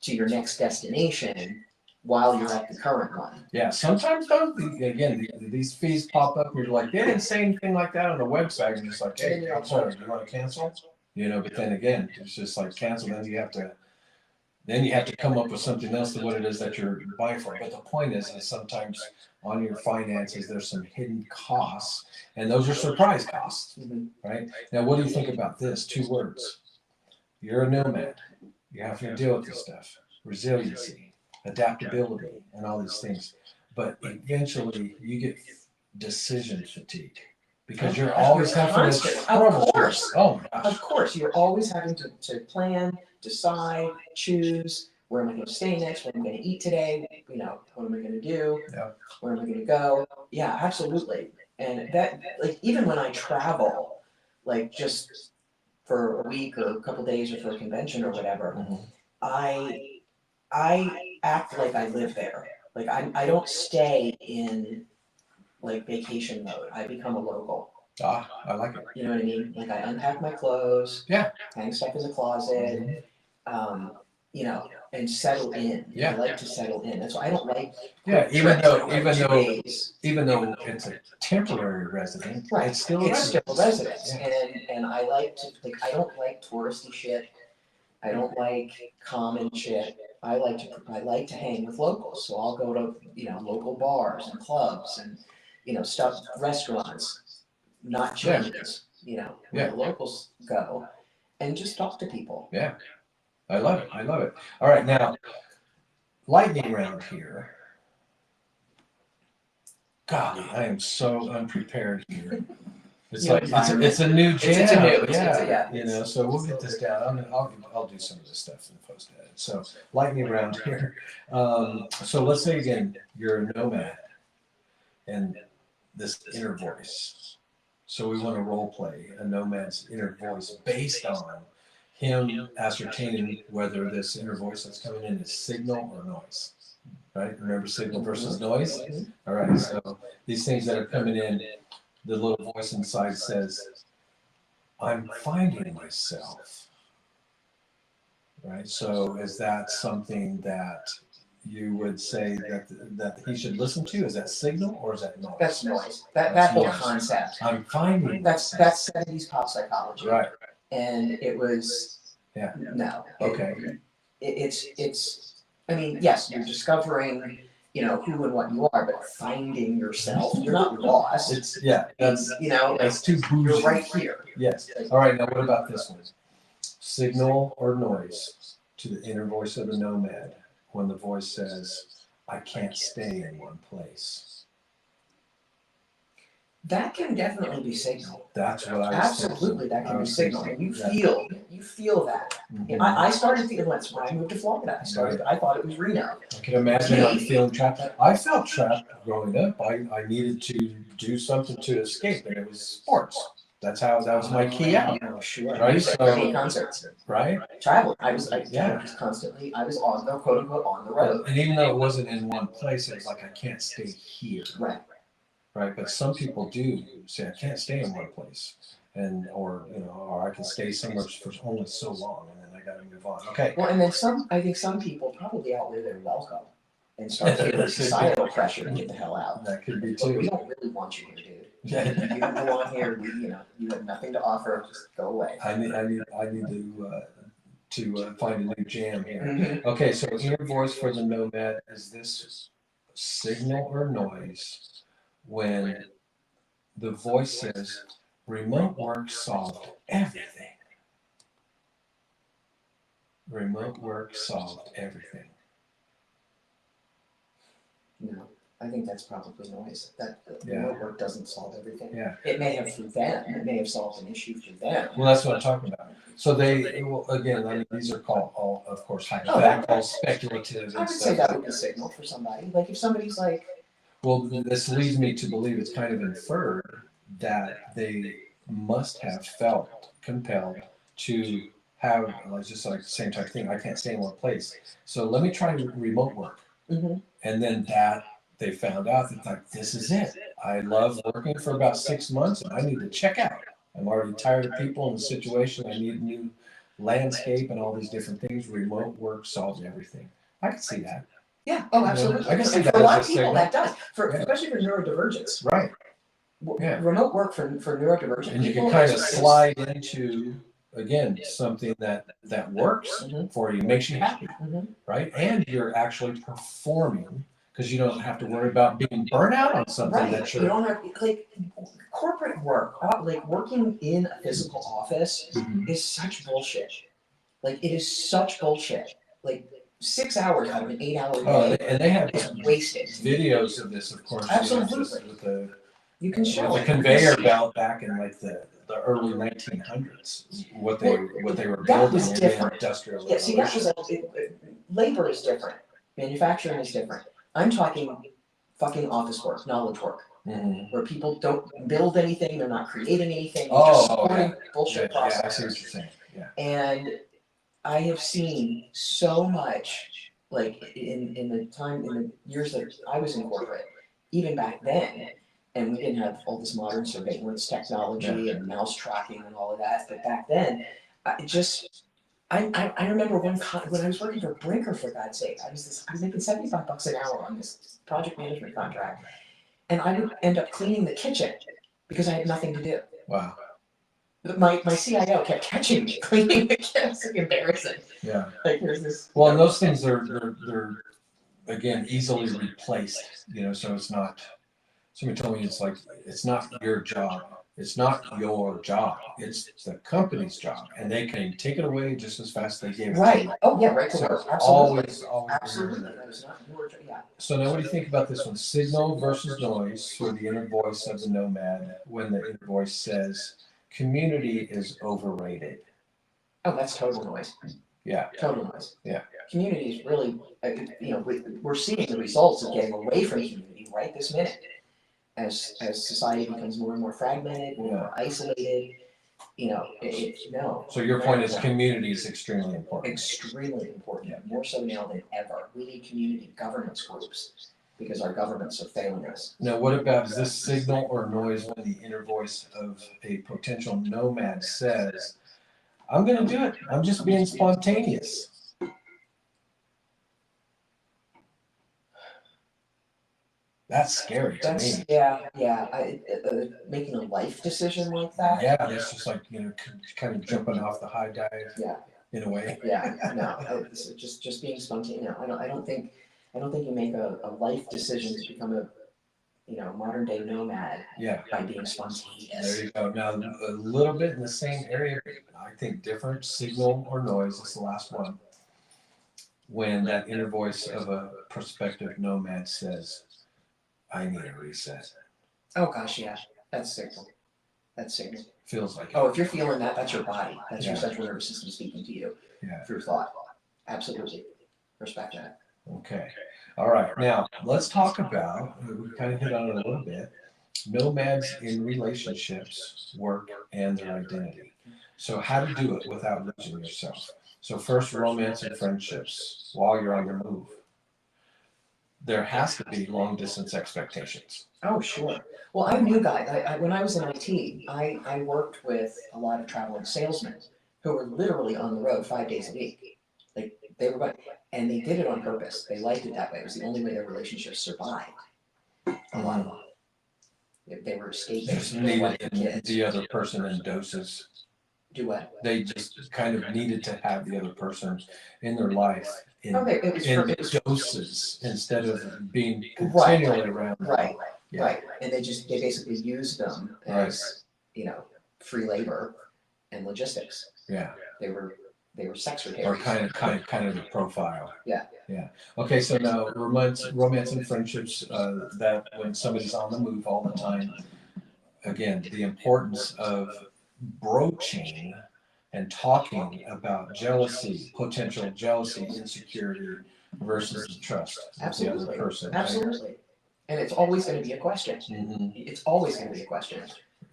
to your next destination while you're at the current one. Yeah, sometimes though, these fees pop up and you're like, they didn't say anything like that on the website. You're just like, hey, I'm sorry, do you want to cancel? But then again, it's just like cancel. Then you have to come up with something else to what it is that you're buying for. But the point is sometimes on your finances, there's some hidden costs, and those are surprise costs, right? Now, what do you think about this? 2 words. You're a nomad. You have to deal with this stuff. Resiliency, adaptability, and all these things. But eventually, you get decision fatigue. because you're You're always having to constant. Of troubleshoot. course. Oh my gosh. Of course, you're always having to plan, decide, choose, where am I gonna stay next, what am I gonna eat today, what am I gonna do? Yeah. Where am I gonna go? Yeah, absolutely. And that, like, even when I travel, like just for a week or a couple days or for a convention or whatever, Mhm. I act like I live there. Like I don't stay in like vacation mode. I become a local. Ah, I like it. You know what I mean? Like I unpack my clothes, Yeah. hang stuff in the closet, Mhm. and settle in. Yeah. I like to settle in. That's why I don't like Yeah, quick even trips, though, like even 2 though, days. even though it's a temporary resident, Right. it's still a It's still residence. a residence, Yeah. and I like to like I don't like touristy shit. I don't like common shit. I like to hang with locals. So I'll go to local bars and clubs and stuff restaurants, not Yeah. chains. Where Yeah. the locals go, and just talk to people. Yeah, I love it. I love it. All right, now lightning round here. Golly, I am so unprepared here. It's New like environment. it's a new jam. It's a new. It's Yeah, yeah. so we'll get this down. I'll do some of this stuff in the post edit. So lightning round here. So let's say again, you're a nomad, and this inner voice. So we want to role play a nomad's inner voice based on him ascertaining whether this inner voice that's coming in is signal or noise. Right? Remember signal versus noise? All right. So these things that are coming in, the little voice inside says, I'm finding myself. Right? So is that something that you would say that he should listen to? Is that signal or is that noise? That's noise. That That's whole noise. concept. I'm finding That's myself. 70s pop psychology. Right. And it was Yeah. no. Okay. It's I mean, yes, you're discovering, who and what you are, but finding yourself. You're not lost. It's that's like too you're bougie. right here. Yes. All right. Now, what about this one? Signal or noise to the inner voice of the nomad when the voice says, "I can't stay in one place." That can definitely be signal. That's what I was Absolutely, that I can be was signal. thinking You that. feel that. Mhm. I started feeling when I moved to Florida. I thought it was Reno. I can imagine I'm feeling trapped. I felt trapped growing up. I needed to do something to escape, and it was sports. That was my key out. Oh, sure. Right, So, so- concerts. Right? Travel. I was Yeah. constantly. I was on the quote unquote on the road. And even though it wasn't in one place, it was like I can't stay here. Right. Right, but some people do say I can't stay in one place, or I can stay somewhere for only so long, and then I got to move on. Okay. Well, and then I think some people probably outlive their welcome and start feeling societal pressure to get the hell out. That could be But we too. don't really want you here, dude. Yeah. You don't belong here. You have nothing to offer. Just go away. I need to find a new jam here. Mhm. Okay, so inner voice for the nomad, is this signal or noise when the voice says remote work solved everything? Remote work solved everything. No, I think that's probably noise. That Yeah. remote work doesn't solve everything. Yeah. It may have for them. It may have solved an issue for them. Well, that's what I'm talking about. So again, I mean, these are called all, of course, hypothetical, speculative, I and would say stuff. that would be signal for somebody. Like if somebody's like, Well, this leads me to believe it's kind of inferred that they must have felt compelled to have, like, just like the same type of thing. I can't stay in one place. So let me try remote work. Mhm. And then that they found out that like, this is it. I love working for about 6 months and I need to check out. I'm already tired of people in the situation. I need a new landscape and all these different things. Remote work solves everything. I can see that. yeah, oh, absolutely. I can see And that for a lot as of a people, signal. that does. Yeah. Especially for neurodivergence. Right. Yeah. Remote work for neurodivergent And you people can kind of is- slide into, again, something that works Mhm. for you, makes you happy, Mhm. right? And you're actually performing because you don't have to worry about being burnt out on something Right. that You you're. don't have like corporate work, like working in a physical office Mhm. is such bullshit. Like it is such bullshit. Like 6 hours out of an 8-hour Oh, day and they have is wasted. videos of this, of course. Absolutely. With the You can show with a it. conveyor belt back in like the early 1900s, what they were That building was in the different. industrial Yeah, see, that revolution. was labor is different. Manufacturing is different. I'm talking fucking office work, knowledge work, Mhm. where people don't build anything, they're not creating anything, they're Oh, just oh, supporting yeah. bullshit Yeah, I see what processes. you're saying. Yeah. And I have seen so much, like in the years that I was in corporate, even back then, and we didn't have all this modern surveillance technology and mouse tracking and all of that. But back then, I just I remember when I was working for Brinker, for God's sake, I was making $75 an hour on this project management contract, and I would end up cleaning the kitchen because I had nothing to do. Wow. My CIO kept catching me cleaning the kitchen. It's like embarrassing. Yeah. Like here's this. Well, and those things they're again easily replaced. So it's not. Somebody told me it's not your job. It's not your job. It's the company's job, and they can take it away just as fast as they gave it to Right. you. Oh yeah, right to So work. Absolutely. always remember Absolutely. that. That is not your job. Yeah. So now, what do you think about this one? Signal versus noise for the inner voice of the nomad when the inner voice says community is overrated. Oh, that's total noise. Yeah. Total noise. Yeah. Community is really, we're seeing the results of getting away from community right this minute. As society becomes more and more fragmented, more isolated, no. So your point is community is extremely important. Extremely important, more so now than ever. We need community governance groups because our governments are failing us. Now, what about, is this signal or noise when the inner voice of a potential nomad says, I'm going to do it. I'm just being spontaneous. That's scary to me. Yeah. Making a life decision like that. Yeah, that's just like, kind of jumping off the high dive. Yeah. In a way. Yeah, no, it's just being spontaneous. No, I don't think you make a life decision to become a modern day nomad. Yeah. By being spontaneous. There you go. Now a little bit in the same area, I think different signal or noise is the last one. When that inner voice of a prospective nomad says, I need a reset. Oh gosh, yeah, that's signal. That's signal. Feels like it. Oh, if you're feeling that, that's your body. That's your central nervous system speaking to you. Yeah. Through thought. Absolutely. Respect that. Okay. All right. Now let's talk about, we kind of hit on it a little bit, nomads in relationships, work, and their identity. So how to do it without losing yourself. So first, romance and friendships while you're on the move. There has to be long distance expectations. Oh, sure. Well, I'm a new guy. When I was in IT, I worked with a lot of traveling salesmen who were literally on the road 5 days a week. Like they were, and they did it on purpose. They liked it that way. It was the only way their relationships survived. A lot of them. They were escaping. Just needed the other person in doses. Do what? They just kind of needed to have the other person in their life in doses instead of being continually around. Right. And they basically used them as free labor and logistics. Yeah. They were sex retailers. Or kind of the profile. Yeah. Okay, so now romance and friendships, that when somebody's on the move all the time, again, the importance of broaching and talking about jealousy, potential jealousy, insecurity versus the trust of the other person. Absolutely. And it's always going to be a question. Mm-hmm. It's always going to be a question.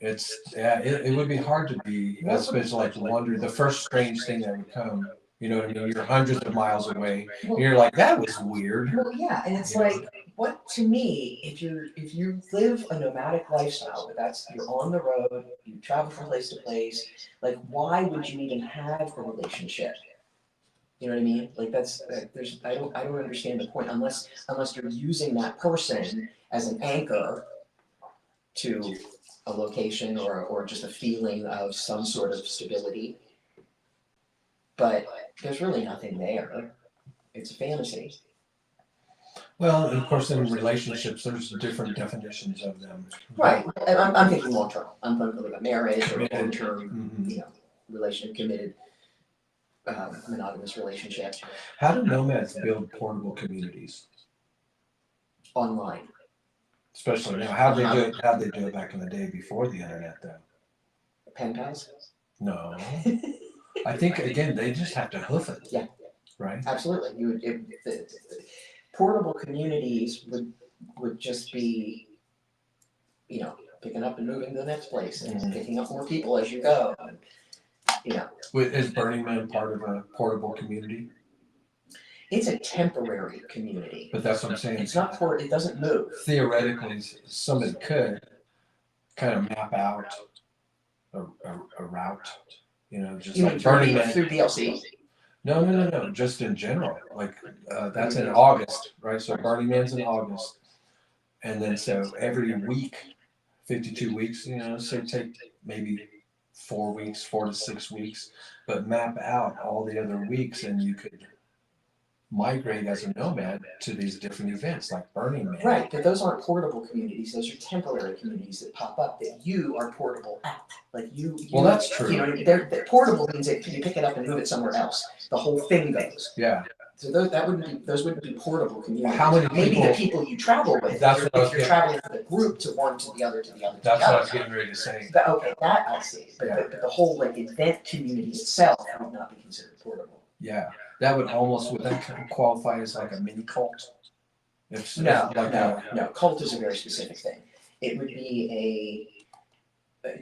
It would be hard to be, especially like wonder, the first strange thing that would come, you know what I mean? You're hundreds of miles away. And you're like, that was weird. Well, yeah, and it's like, what to me, if you live a nomadic lifestyle, you're on the road, you travel from place to place, like why would you even have a relationship? You know what I mean? Like I don't understand the point unless you're using that person as an anchor to a location or just a feeling of some sort of stability. But there's really nothing there. It's a fantasy. Well, and of course, in relationships, there's different definitions of them. Right. And I'm thinking long term. I'm thinking about marriage or long term, committed, monogamous relationship. How do nomads build portable communities? Online. Especially now, how'd they do it? How'd they do it back in the day before the internet, though? Pen pals. No, I think again they just have to hoof it. Yeah. Right. Absolutely. You would, the portable communities would just be, you know, picking up and moving to the next place and Mhm. picking up more people as you go. And, you know, Is Burning Man part of a portable community? it's a temporary community. But that's what I'm saying. It's not it doesn't move. Theoretically, somebody could kind of map out a route, you know, just You like mean Burning Man. through DLC? No, just in general. Like that's in August, right? So Burning Man's in August, and then so every week, 52 weeks, you know, so take maybe 4 weeks, 4 to 6 weeks, but map out all the other weeks, and you could migrate as a nomad to these different events like Burning Man. Right, but those aren't portable communities. Those are temporary communities that pop up that you are portable at. Like you Well, that's true. You know, they're portable means that you pick it up and move it somewhere else. The whole thing goes. Yeah. So those wouldn't be portable communities. How many Maybe people- the people you travel with. That's if what I was you're getting- traveling with a group to one to the other to the other. That's to the what I other. was getting ready to say. Okay, that I see. But the whole like event community itself would not be considered portable. Yeah, that would qualify as like a mini cult? If No, like no. Cult is a very specific thing. It would be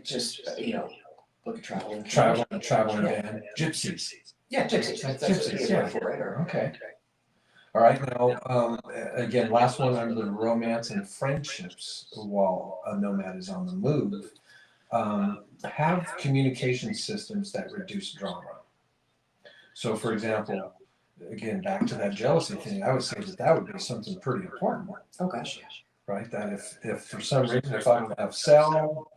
just you know, like a traveling van, gypsies. Yeah, gypsies. That's Gypsies, a yeah. word for it. Or, Okay. All right. Now, again, last one under the romance and friendships. While a nomad is on the move, have communication systems that reduce drama. So, for example, again, back to that jealousy thing, I would say that would be something pretty important, oh gosh, right? That if for some reason, if I don't have cell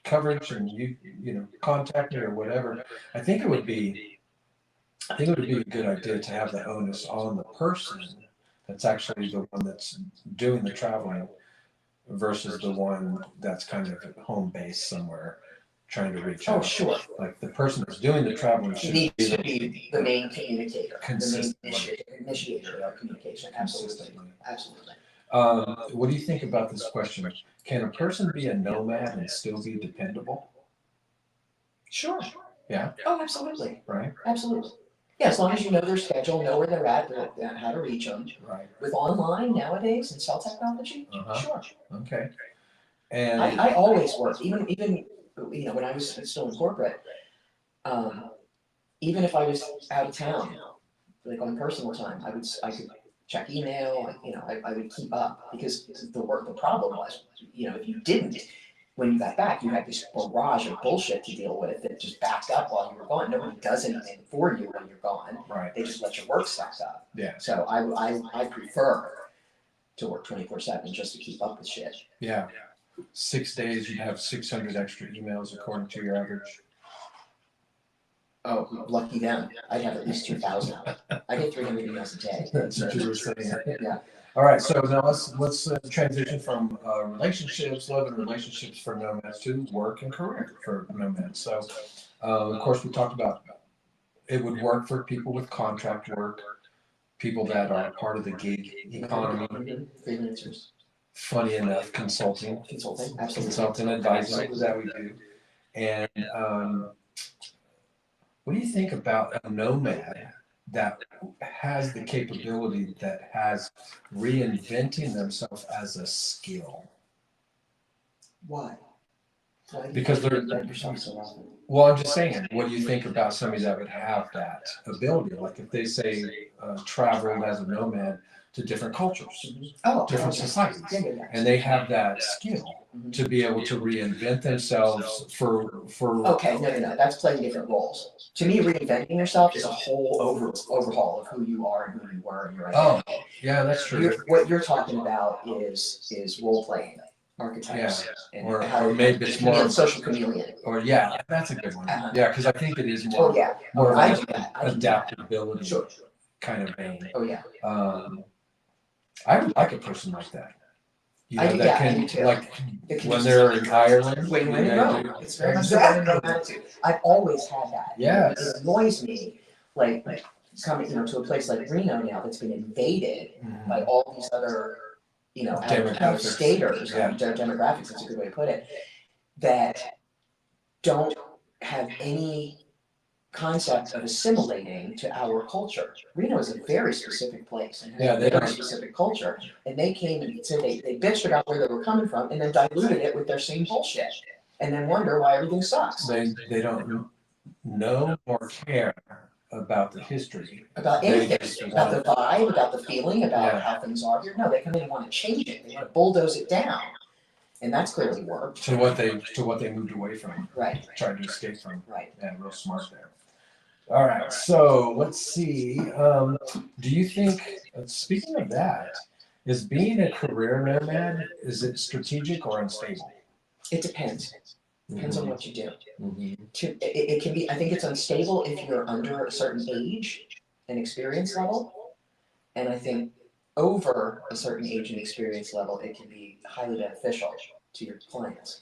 coverage and you know contact me or whatever, I think it would be a good idea to have the onus on the person that's actually the one that's doing the traveling versus the one that's kind of at home base somewhere trying to reach out. Oh, sure. Like the person that's doing the traveling He should needs to be the main communicator, the main Consistently. initiator of communication. Absolutely, consistently. absolutely. What do you think about this question? Can a person be a nomad and still be dependable? Sure. Yeah. Oh, absolutely, Right? absolutely. Yeah, as long as you know their schedule, know where they're at, how to reach them. Right. With online nowadays and cell technology, Uh-huh. sure. Okay. And I always worked, even you know when I was still in corporate. Even if I was out of town, like on personal time, I could check email. You know, I would keep up because the problem was, you know, if you didn't, when you got back, you had this barrage of bullshit to deal with that just backed up while you were gone. Nobody does anything for you when you're gone. right. They just let your work stack up. Yeah. So I prefer to work 24/7 just to keep up with shit. Yeah. 6 days, you'd have 600 extra emails according to your average. Oh, lucky them. I'd have at least 2,000. I get 300 emails a day. That's what you were saying. Yeah. All right. So now let's transition from relationships, love and relationships for nomads to work and career for nomads. So, of course, we talked about it would work for people with contract work, people that are part of the gig economy. Freelancers. Funny enough, consulting advising that we do. And what do you think about a nomad that has the capability that has reinventing themselves as a skill? Why? Why do you Because they're reinvent yourself so often? well, I'm just saying, what do you think about somebody that would have that ability? Like if they say traveled as a nomad to different cultures, Oh, different okay. societies, Yeah. and they have that skill Mhm. to be able to reinvent themselves for Okay, no. That's playing different roles. To me, reinventing yourself is a whole overhaul of who you are and who you were and your Oh, identity. yeah, that's true. What you're talking about is role playing, archetypes, and Or how maybe it's more social chameleon. or yeah, that's a good one. Uh-huh. Yeah, because I think it is Oh more yeah, more I of do an that. I do that. adaptability Sure. kind of vein. Oh yeah. I would like a person like that. You I know, do- that yeah, I can do too. like It can when just- they're in Ireland. When they in Rome. do- It's very much the when in Rome attitude. I've always had that. Yes. It annoys me, like coming, to a place like Reno now that's been invaded Mhm. by all these other, out of staters, Yeah. demographics, that's a good way to put it, that don't have any concept of assimilating to our culture. Reno is a very specific place and has Yeah, a they very don't. specific culture. And they came and said they bitched about where they were coming from and then diluted it with their same bullshit. And then wonder why everything sucks. They don't know or care about the history. About They anything, just about the want- vibe, about the feeling, about Yeah. how things are here. No, they come in and want to change it. They want to bulldoze it down. And that's clearly worked. to what they moved away from, Right, tried to escape from. right. Yeah, real smart there. All right, so let's see. Do you think, speaking of that, is being a career nomad, is it strategic or unstable? It depends. Depends on what you do. Mhm. It can be, I think it's unstable if you're under a certain age and experience level. And I think over a certain age and experience level, it can be highly beneficial to your clients.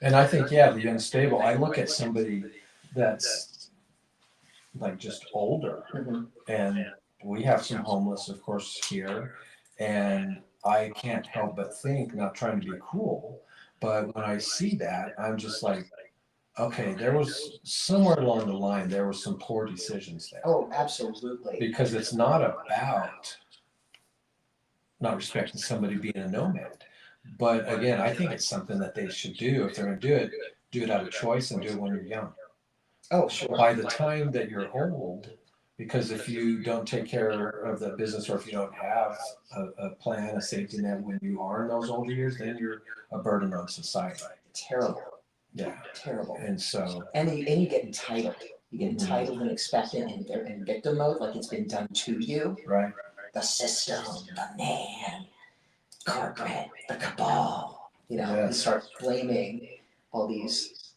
And I think, yeah, the unstable, I look at somebody that's like just older, Mhm. and we have some homeless, of course, here, and I can't help but think, not trying to be cruel, but when I see that, I'm just like, okay, there was somewhere along the line, there were some poor decisions there. Oh, absolutely. Because it's not about not respecting somebody being a nomad. But again, I think it's something that they should do. If they're going to do it out of choice and do it when you're young. Oh, sure. By the time that you're old, because if you don't take care of the business or if you don't have a plan, a safety net when you are in those older years, then you're a burden on society. Terrible. Yeah. Terrible. And so. And you get entitled. You get entitled and expectant and they're in victim mode, like it's been done to you. Right. The system, the man, corporate, the cabal. You start blaming all these,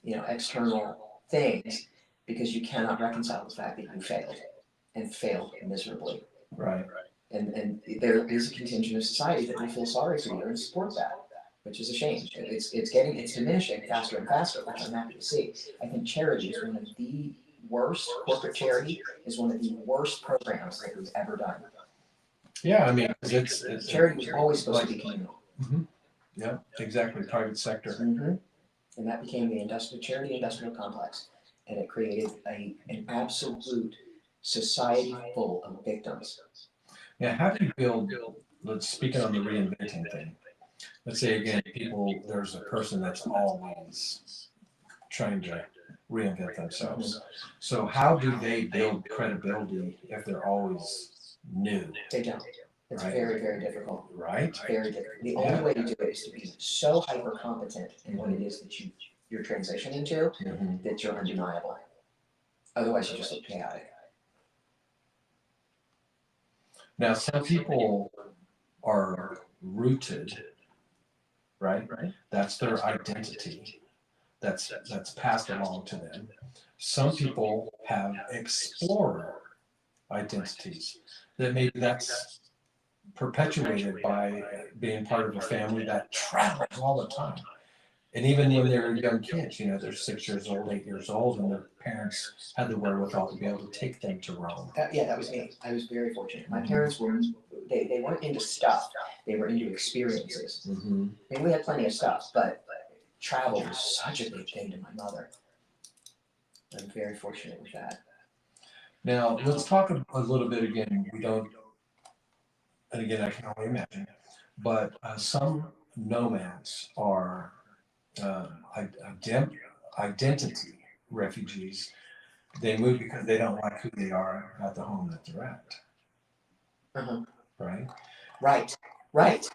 external things because you cannot reconcile the fact that you failed and failed miserably. Right. And there is a contingent of society that will feel sorry for you and support that, which is a shame. It's diminishing faster and faster, which I'm happy to see. I think charity is one of the worst, corporate charity is one of the worst programs that we've ever done. Yeah, I mean, it's charity was always supposed to be communal. Mm-hmm. Yeah, exactly. Private sector. Mm-hmm. And that became the industrial complex, and it created an absolute society full of victims. Yeah, how do you build? Let's speaking on the reinventing thing. Let's say again, there's a person that's always trying to reinvent themselves. So how do they build credibility if they're always new? They don't. It's right? Very, very difficult. Right. Very difficult. The only way to do it is to be so hyper competent in what it is that you're transitioning to that you're undeniable. Otherwise, you just look chaotic. Now, some people are rooted, right? That's their identity. That's passed along to them. Some people have explorer identities that maybe that's perpetuated by being part of a family that travels all the time. And even when they're young kids, they're 6 years old, 8 years old, and their parents had the wherewithal to be able to take them to Rome. That was me. I was very fortunate. My parents they weren't into stuff. They were into experiences. Mm-hmm. I mean, we had plenty of stuff, but travel was such a big thing to my mother. I'm very fortunate with that. Now, let's talk a little bit again. And again, I can only imagine, but some nomads are identity refugees. They move because they don't like who they are at the home that they're at. Uh-huh. Right? Right.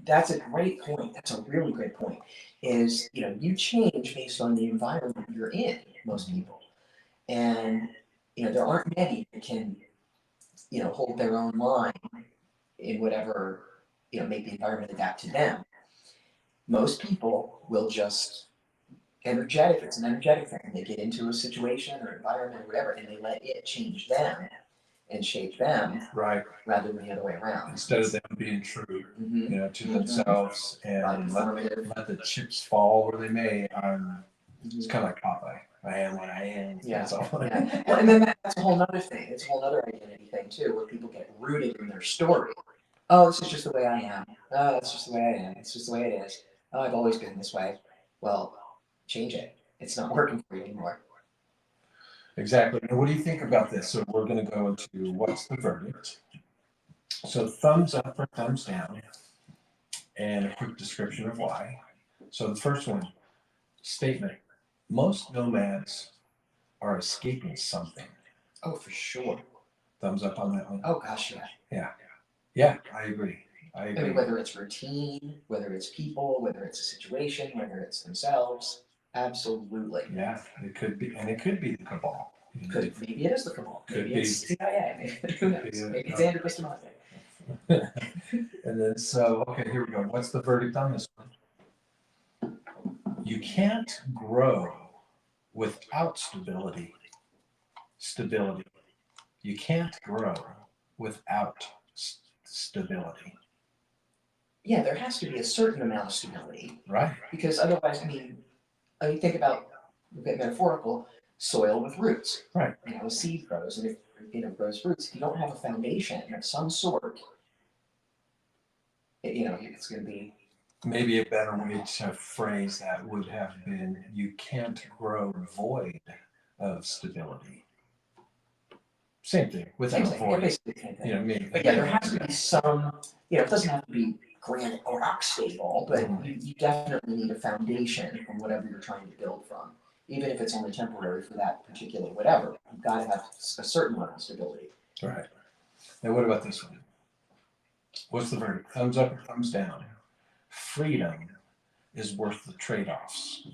That's a great point. That's a really great point. Is, you change based on the environment you're in, most people. And, there aren't many that can, hold their own line in whatever, make the environment adapt to them. Most people will just energetic. It's an energetic thing. They get into a situation or environment or whatever, and they let it change them and shape them, right, rather than the other way around. Instead of them being true, Mm-hmm. To themselves and let the chips fall where they may. It's kind of like Popeye. I am what I am. Yeah. That's all. Yeah. Well, and then that's a whole other thing. It's a whole other identity thing too, where people get rooted in their story. Oh, this is just the way I am. Oh, that's just the way I am. It's just the way it is. Oh, I've always been this way. Well, change it. It's not working for you anymore. Exactly. And what do you think about this? So we're going to go into what's the verdict. So thumbs up or thumbs down, and a quick description of why. So the first one, statement. Most nomads are escaping something. Oh, for sure. Thumbs up on that one. Oh gosh, yeah. Yeah. Yeah, I agree. I I agree. mean, whether it's routine, whether it's people, whether it's a situation, whether it's themselves, absolutely. Yeah, it could be, and it could be the cabal. Could maybe it is the cabal. Could Maybe be. it's CIA. Maybe, who Could be knows? a- Maybe it's Andrew Bustamante. And then, so, okay, here we go. What's the verdict on this one? You can't grow without stability. Stability. You can't grow without stability, Yeah, there has to be a certain amount of stability right? because otherwise, I mean, think about a bit metaphorical soil with roots. Right. You know, a seed grows, and if grows roots, if you don't have a foundation of some sort, it's going to be. Maybe a better way to phrase that would have been you can't grow void of stability. Same thing, without Same thing, yeah, void. basically the same thing. You know, maybe. But yeah, there has to be some, it doesn't have to be granite or rock stable, but you definitely need a foundation from whatever you're trying to build from. Even if it's only temporary for that particular whatever, you've got to have a certain level of stability. Right. Now, what about this one? What's the verdict? Thumbs up or thumbs down? Freedom is worth the trade-offs.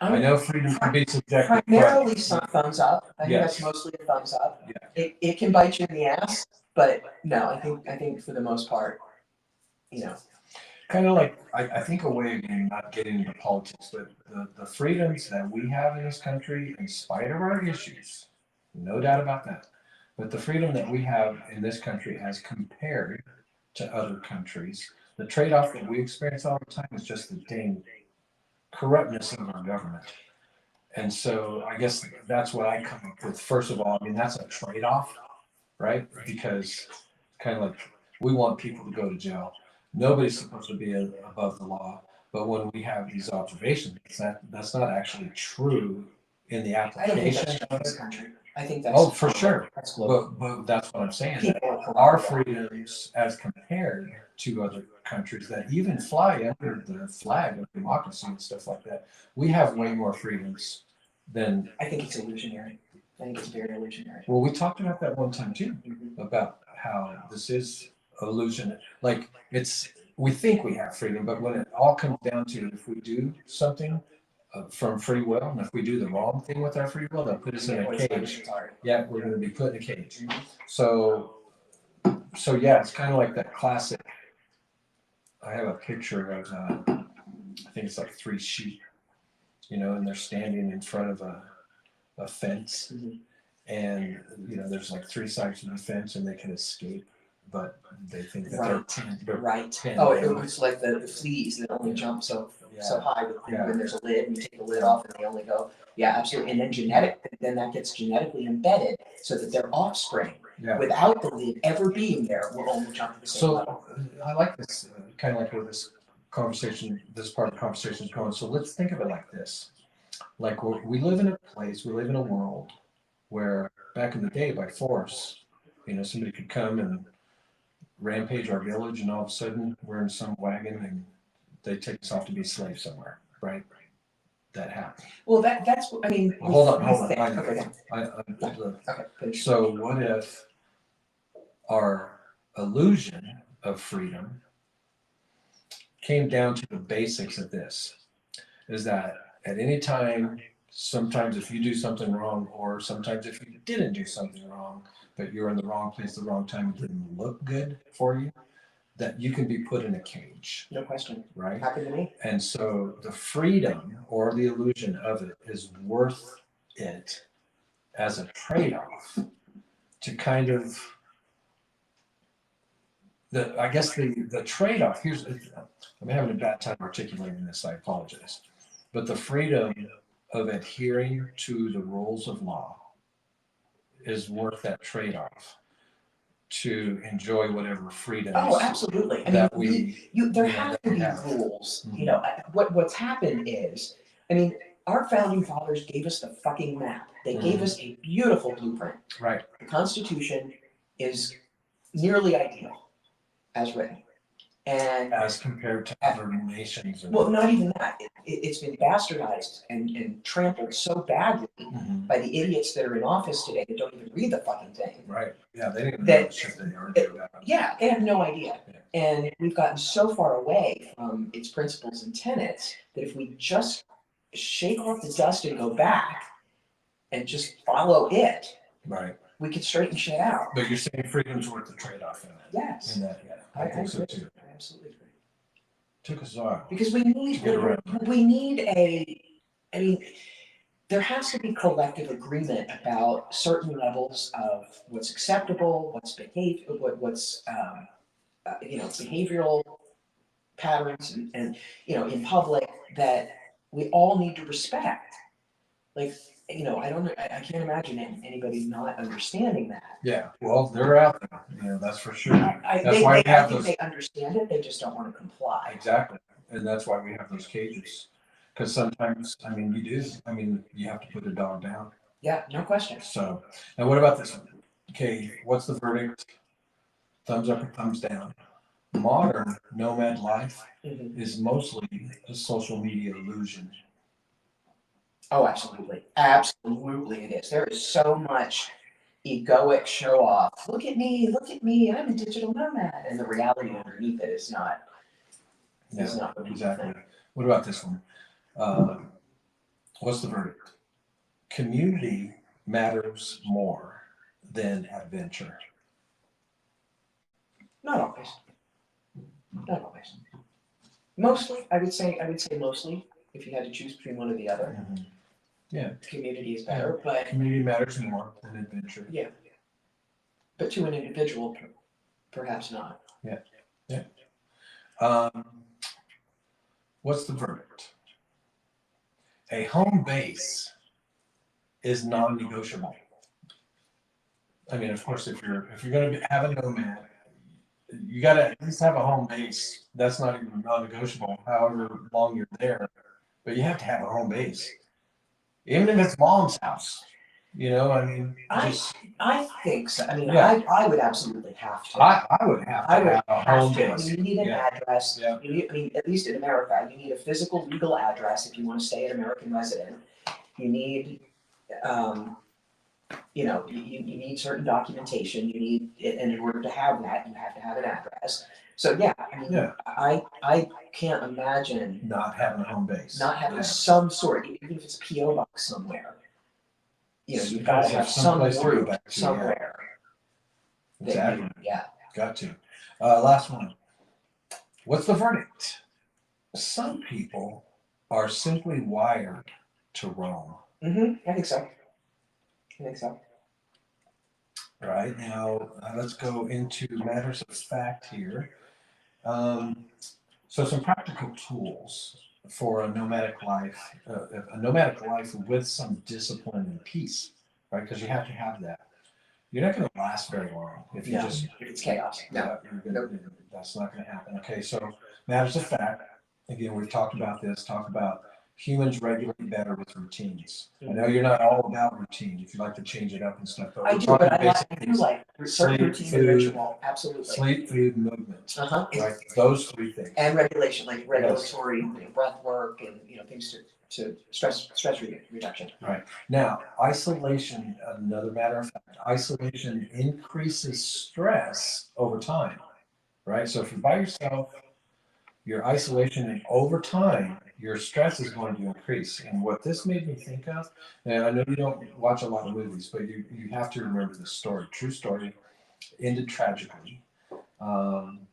I know freedom can be subjective. Primarily some thumbs up. I think Yes. that's mostly a thumbs up. Yeah. It can bite you in the ass, but no, I think for the most part, Kind of like, I think a way, again, not getting into politics, but the freedoms that we have in this country, in spite of our issues, no doubt about that, but the freedom that we have in this country as compared to other countries, the trade-off that we experience all the time is just the dang corruptness of our government. And so I guess that's what I come up with. First of all, I mean, that's a trade-off, right? Because kind of like we want people to go to jail. Nobody's supposed to be above the law. But when we have these observations, that's not actually true in the I don't think application. that's true in this country. I think that's. Oh, for sure. That's global. But that's what I'm saying. People are corrupt. Our freedoms as compared to other countries that even fly under the flag of democracy and stuff like that, we have way more freedoms than. I think it's illusionary. I think it's very illusionary. Well, we talked about that one time too, Mhm. about how this is illusion. Like we think we have freedom, but when it all comes down to if we do something from free will, and if we do the wrong thing with our free will, they'll put us in a cage. Yeah, we're going to be put in a cage. So yeah, it's kind of like that classic. I have a picture of, I think it's like 3 sheep, and they're standing in front of a fence, Mhm. and there's like 3 sides of the fence, and they can escape, but they think that they're Right. pinned. Oh, it looks like the fleas that only jump so high when there's a lid and you take the lid off and they only go. Yeah, absolutely. And then that gets genetically embedded so that their offspring, Yeah. without the lid ever being there, will only jump to the same level. So I like this, kind of like where this part of the conversation is going. So let's think of it like this. Like we live in a place, we live in a world where back in the day by force, somebody could come and rampage our village and all of a sudden we're in some wagon and they take us off to be slaves somewhere, right? That happened. Well, that's what I mean. Hold on. Okay. Okay. Finish. So what if our illusion of freedom came down to the basics of this? Is that at any time, sometimes if you do something wrong, or sometimes if you didn't do something wrong, but you're in the wrong place, the wrong time, it didn't look good for you, that you can be put in a cage. No question. Right? Happened to me. And so the freedom or the illusion of it is worth it as a trade-off to kind of I guess the trade-off here's, I'm having a bad time articulating this, I apologize, but the freedom of adhering to the rules of law is worth that trade-off to enjoy whatever freedoms Oh, absolutely. I mean, that we, there you know, have that to we be have. rules. Mhm. You know, what's happened is, I mean, our founding fathers gave us the fucking map. They gave Mhm. us a beautiful blueprint. Right. The Constitution is nearly ideal as written. And As compared to other nations. well, not even that. It's been bastardized and trampled so badly Mhm. by the idiots that are in office today that don't even read the fucking thing. Right. Yeah, they didn't know the shit they argue about. Yeah, they have no idea. Yeah. And we've gotten so far away from its principles and tenets that if we just shake off the dust and go back and just follow it, Right. we could straighten shit out. But you're saying freedom's worth the trade-off in that. Yes. In that, yeah. I think so agree. too. I absolutely agree. Took us a while. Because we need, To get around. we need I mean, there has to be collective agreement about certain levels of what's acceptable, what's what's you know, behavioral patterns and you know, in public that we all need to respect. Like, you know, I can't imagine anybody not understanding that. Yeah, well, they're out there, you know, that's for sure. I That's why we have think those. they understand it, they just don't want to comply. Exactly, and that's why we have those cages. Because sometimes, I mean, you have to put a dog down. Yeah, no question. So, and what about this one? Okay, what's the verdict? Thumbs up or thumbs down? Modern nomad life Mhm. is mostly a social media illusion. Oh, absolutely. Absolutely it is. There is so much egoic show off. Look at me, I'm a digital nomad. And the reality underneath it is not Yeah, not what people exactly. think. What about this one? What's the verdict? Community matters more than adventure. Not always. Not always. Mostly, I would say mostly, if you had to choose between one or the other. Yeah, Community is better, but community matters more than adventure. yeah. But to an individual, perhaps not. Um, what's the verdict? A home base is non-negotiable. I mean, of course, if you're going to have a nomad, you got to at least have a home base. That's not even non-negotiable. However long you're there, but you have to have a home base, even if it's mom's house. You know, I mean, I think so. I mean, Yeah. I would absolutely have to. I would have to I would have a home have to. I base. mean, you need an Yeah. address. Yeah. You need, I mean, at least in America, you need a physical legal address if you want to stay an American resident. You need, you know, you need certain documentation. You need, and in order to have that, you have to have an address. So yeah, I mean, Yeah. I can't imagine Not having a home base. not having Yeah. some sort, even if it's a PO box somewhere. You know, you've got to have some Someplace to go route back to, yeah. somewhere. that you- Exactly. Yeah. Got to. Last one. What's the verdict? Some people are simply wired to roam. I think so. I think so. Right now, let's go into matters of fact here. So some practical tools for a nomadic life with some discipline and peace, right? Because you have to have that. You're not going to last very long if you No. just If it's chaos. No. that's not going to happen. Okay, so matters of fact. Again, we've talked about this. Talk about humans regulate better with routines. I know you're not all about routine. If you like to change it up and stuff, but I we're do, talking but I basic do things. like certain Sleep, routine and food, ritual. Absolutely. Sleep, food, movement. Uh-huh. Right, those three things. And regulation, like regulatory, you know, breath work and, you know, things to stress reduction. Right. Now, isolation, another matter of fact, isolation increases stress over time, right? So if you're by yourself, your isolation and over time, your stress is going to increase. And what this made me think of, and I know you don't watch a lot of movies, but you have to remember this story, true story, ended tragically.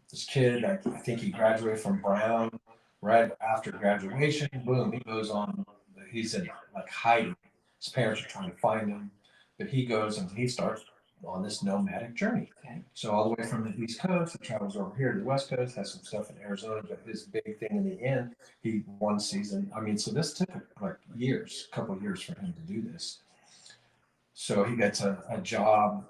This kid, I think he graduated from Brown. Right after graduation, boom, he goes on. He's in like hiding. His parents are trying to find him, but he goes and he starts on this nomadic journey. Okay. So all the way from the East Coast, he travels over here to the West Coast, has some stuff in Arizona, but his big thing in the end, he one season. I mean, so this took like years, a couple of years for him to do this. So he gets a job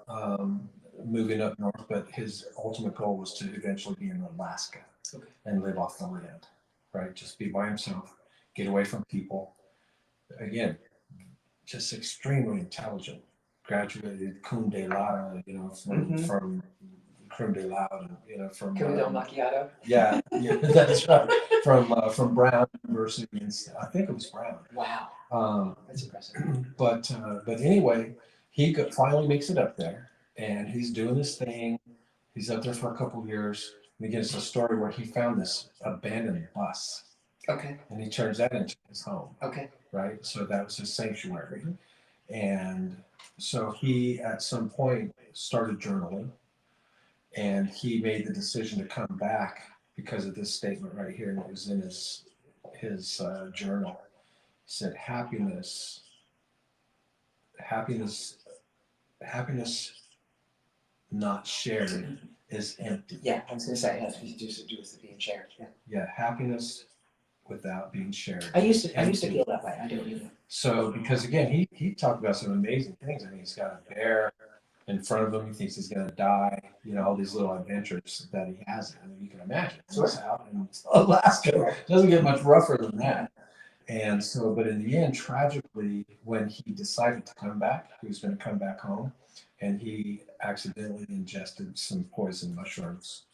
moving up north, but his ultimate goal was to eventually be in Alaska Okay. and live off the land, right? Just be by himself, get away from people. Again, just extremely intelligent. Graduated cum laude, Mhm. from cum laude, from Can we do a macchiato? yeah, yeah, that's right. From Brown University, I think it was Brown. Wow, Um, that's impressive. but anyway, finally makes it up there, and he's doing this thing. He's up there for a couple of years. And he gets a story where he found this abandoned bus, Okay, and he turns that into his home, okay. right? So that was his sanctuary, and so he at some point started journaling, and he made the decision to come back because of this statement right here, and it was in his journal. He said, happiness, happiness not shared is empty. Yeah, I was gonna say, it has to do with being shared, yeah. Yeah, happiness without being shared. I used to empty. feel that way, I don't either. So, because again, he talked about some amazing things. I mean, he's got a bear in front of him. He thinks he's going to die. All these little adventures that he has. I mean, you can imagine. Sure. He's out in Alaska. Doesn't get much rougher than that. And so, but in the end, tragically, when he decided to come back, he was going to come back home, and he accidentally ingested some poisonous mushrooms.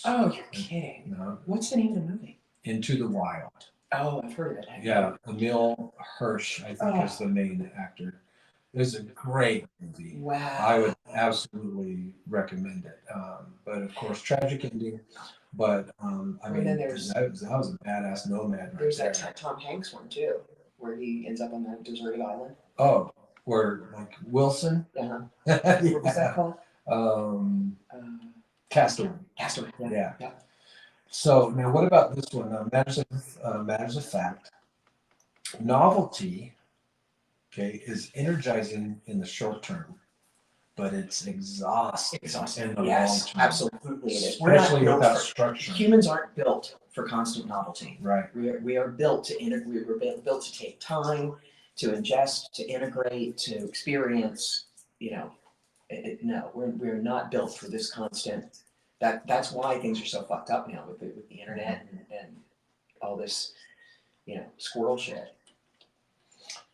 Oh, you're kidding. You What's the name of the movie? Into the Wild. Oh, I've heard of it. Yeah, Emil Hirsch, I think, is the main actor. It's a great movie. Wow. I would absolutely recommend it. But of course, tragic ending. But I mean, then that there's- was a badass nomad right There's there. that Tom Hanks one too, where he ends up on that deserted island. Oh, where like Wilson? Uh-huh. Yeah. What was that called? Castaway. Castaway. Yeah. Yeah. So now, what about this one? Matters of fact. Novelty, okay, is energizing in the short term, but it's exhausting in the Yes, long term. absolutely it is. We're not Especially built without for, structure. humans aren't built for constant novelty. Right. We are built to integrate. We're built to take time, to ingest, to integrate, to experience. No, we're not built for this constant. That's why things are so fucked up now with the internet and all this, squirrel shit.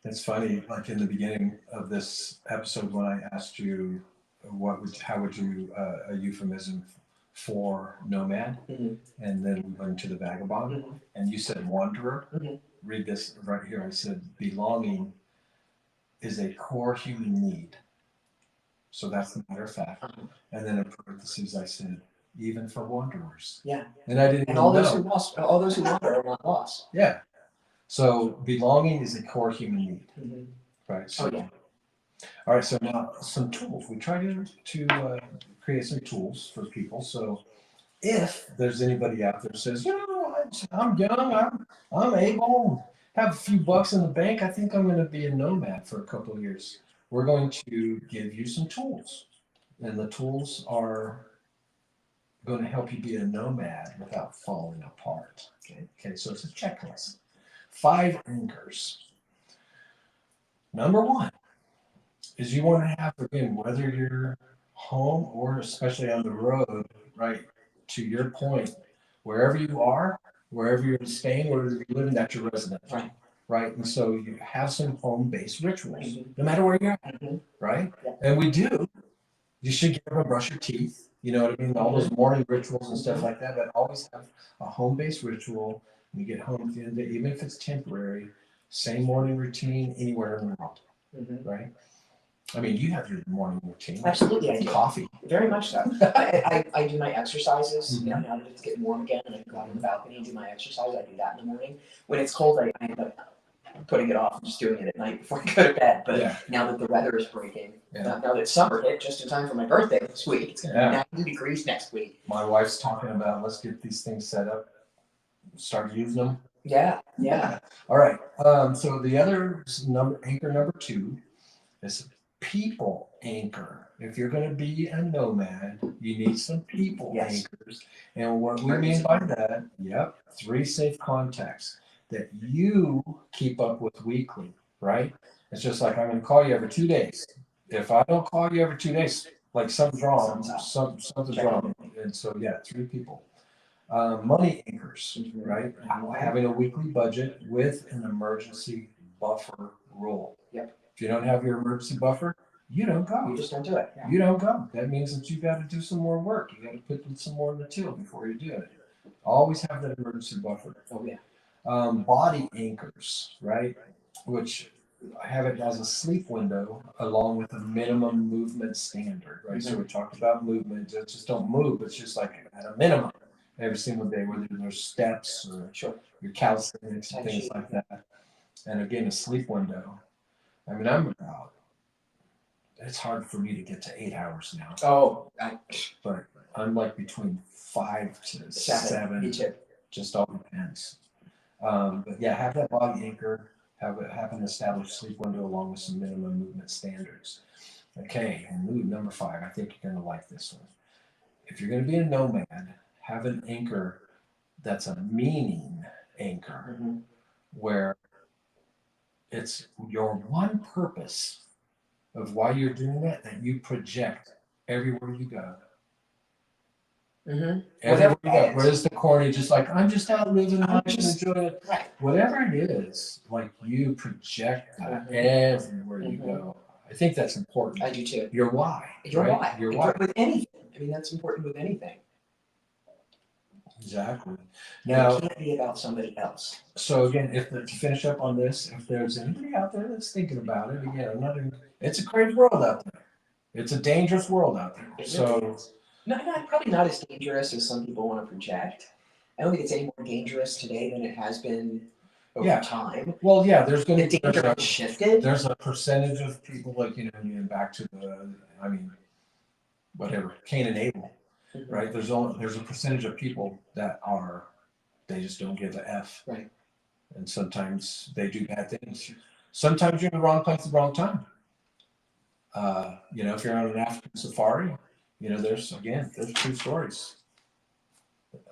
It's funny, like in the beginning of this episode when I asked you how would you a euphemism for nomad, Mhm. and then we went to the vagabond, Mhm. and you said wanderer. Mhm. Read this right here. I said belonging is a core human need. So that's the matter of fact. Uh-huh. And then in parentheses I said even for wanderers. Yeah. And I didn't And even all those know. all those who wander are not lost. Yeah. So belonging is a core human need, Mm-hmm. right? So, Oh yeah. all right. So now some tools. We try to create some tools for people. So if there's anybody out there who says, I'm young, I'm able, have a few bucks in the bank, I think I'm going to be a nomad for a couple of years. We're going to give you some tools, and the tools are going to help you be a nomad without falling apart. Okay. So it's a checklist. 5 anchors. Number 1 is you want to have, again, whether you're home or especially on the road, right, to your point, wherever you are, wherever you're staying, wherever you're living, that's your residence. Right. Right. And so you have some home-based rituals, Mhm. no matter where you're at, Mhm. right? Yeah. And we do. You should get up and brush your teeth. You know what I mean? All those morning rituals and stuff like that, but always have a home-based ritual. When you get home at the end of the day, even if it's temporary, same morning routine anywhere in the world, Mhm. right? I mean, you have your morning routine. Absolutely, I do. Coffee. Very much so. I do my exercises, now that it's getting warm again, and I can go out on the balcony and do my exercise, I do that in the morning. When it's cold, I end up putting it off and just doing it at night before I go to bed, but Yeah. now that the weather is breaking, Yeah. now that summer hit just in time for my birthday this week, it's gonna Yeah. be 90 degrees next week. My wife's talking about let's get these things set up, start using them. Yeah. All right. So the other anchor number 2 is people anchor. If you're going to be a nomad, you need some people Yes. anchors. And what we mean by that, 3 safe contacts that you keep up with weekly, right? It's just like, I'm gonna call you every 2 days. If I don't call you every 2 days, like something's wrong, something's wrong. And so, yeah, 3 people. Money anchors, right? Having a weekly budget with an emergency buffer rule. Yep. If you don't have your emergency buffer, you don't go. You just don't do it. Yeah. You don't go. That means that you got to do some more work. You got to put some more in the till before you do it. Always have that emergency buffer. Oh yeah. Body anchors, right? Which I have it as a sleep window along with a minimum movement standard, right? So we talked about movement. Just don't move. It's just like at a minimum every single day, whether there's steps or your calisthenics and things like that. And again, a sleep window. I mean, it's hard for me to get to 8 hours now. Oh, But I'm like between 5 to 7. Me too. Just all depends. But yeah, have that body anchor, have an established sleep window along with some minimum movement standards. Okay, and number 5, I think you're gonna like this one. If you're gonna be a nomad, have an anchor that's a meaning anchor, where it's your one purpose of why you're doing that you project everywhere you go. Everywhere you go. Where's the corny, just like, I'm just out living life and enjoying it. Right. Whatever it is, like you project that everywhere you go. I think that's important. I do too. Your why. Your right? why. Your why. With anything. I mean, that's important with anything. Exactly. Now, it can't be about somebody else. So again, to finish up on this, if there's anybody out there that's thinking about it, again, it's a crazy world out there. It's a dangerous world out there. So, probably not as dangerous as some people want to project. I don't think it's any more dangerous today than it has been over time. Well, yeah, there's going to be shifted. There's a percentage of people like back to whatever Cain and Abel, right? There's a percentage of people that they just don't give a F, right? And sometimes they do bad things. Sometimes you're in the wrong place at the wrong time. If you're on an African safari, there's true stories.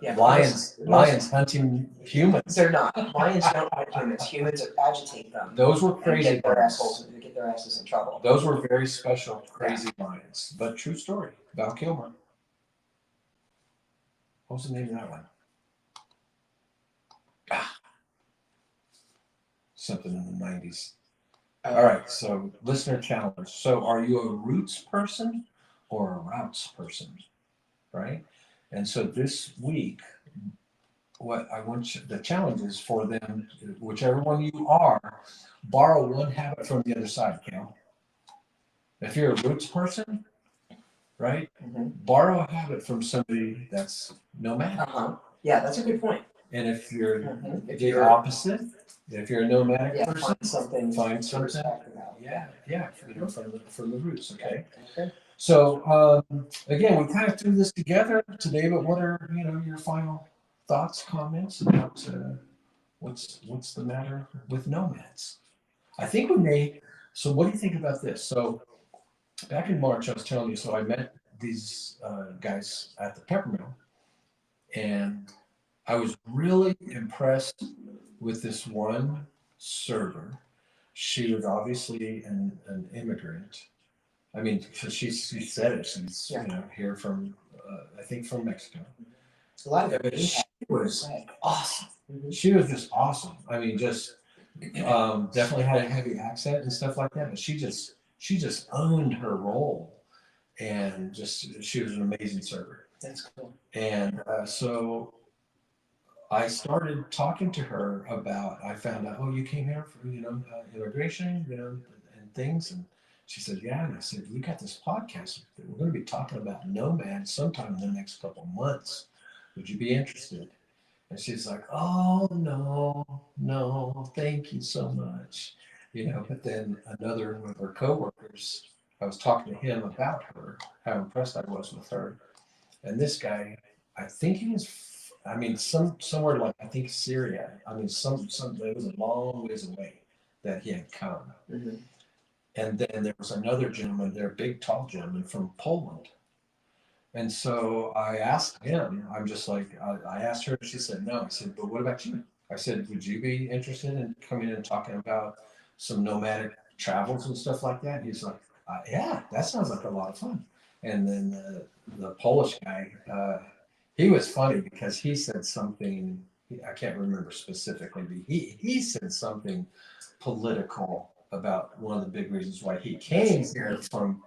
Yeah, lions hunting humans. They're not. Lions don't hunt humans. Humans agitate them. Those were crazy. Get their asses in trouble. Those were very special, crazy lions. But true story. Val Kilmer. What was the name of that one? Something in the 90s. All right, so listener challenge. So are you a roots person or a routes person, right? And so this week, what I want the challenge is for them, whichever one you are, borrow one habit from the other side, Cal. If you're a roots person, right, borrow a habit from somebody that's nomadic. Yeah, that's a good point. And if you're the opposite, if you're a nomadic person, find something. Yeah, from the roots. Okay. So again, we kind of threw this together today, but what are your final thoughts, comments about what's the matter with nomads? I think we may. So what do you think about this? So back in March, I was telling you. So I met these guys at the Peppermill, and I was really impressed with this one server. She was obviously an immigrant. I mean, she said it. She's here from I think from Mexico. A lot of it. She was awesome. She was just awesome. I mean, just definitely had a heavy accent and stuff like that. But she just owned her role, and she was an amazing server. That's cool. And so I started talking to her about. I found out, you came here for immigration, and things, and she said, yeah. And I said, we got this podcast that we're going to be talking about nomads sometime in the next couple of months. Would you be interested? And she's like, oh, no, thank you so much. But then another one of her coworkers, I was talking to him about her, how impressed I was with her. And this guy, I think he was, somewhere like, I think Syria. I mean, it was a long ways away that he had come. And then there was another gentleman there, big, tall gentleman from Poland. And so I asked him, I'm just like, I asked her, she said no. I said, but what about you? I said, would you be interested in coming in and talking about some nomadic travels and stuff like that. He's like, yeah, that sounds like a lot of fun. And then the Polish guy, he was funny because he said something, I can't remember specifically, but he said something political about one of the big reasons why he came here from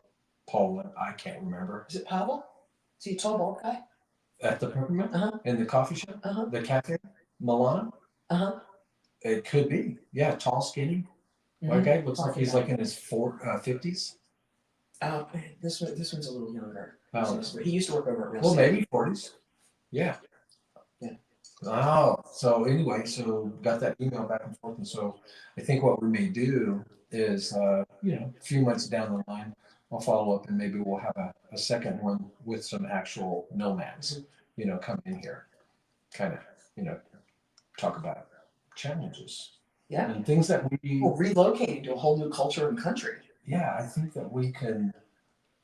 Poland. I can't remember. Is it Pavel? Is he a tall bald guy? At the Peppermint? Uh-huh. In the coffee shop? Uh-huh. The cafe? Milano? Uh-huh. It could be. Yeah, tall, skinny. Okay, looks like he's like in his 50s. This one's a little younger. Oh. He used to work over at Real Well, Estate. maybe 40s. Yeah. Yeah. Oh, so anyway, so got that email back and forth. And so I think what we may do is, a few months down the line, I'll follow up and maybe we'll have a second one with some actual nomads, come in here, kind of, talk about challenges. Yeah. And things that we. Well, relocating to a whole new culture and country. Yeah, I think that we can,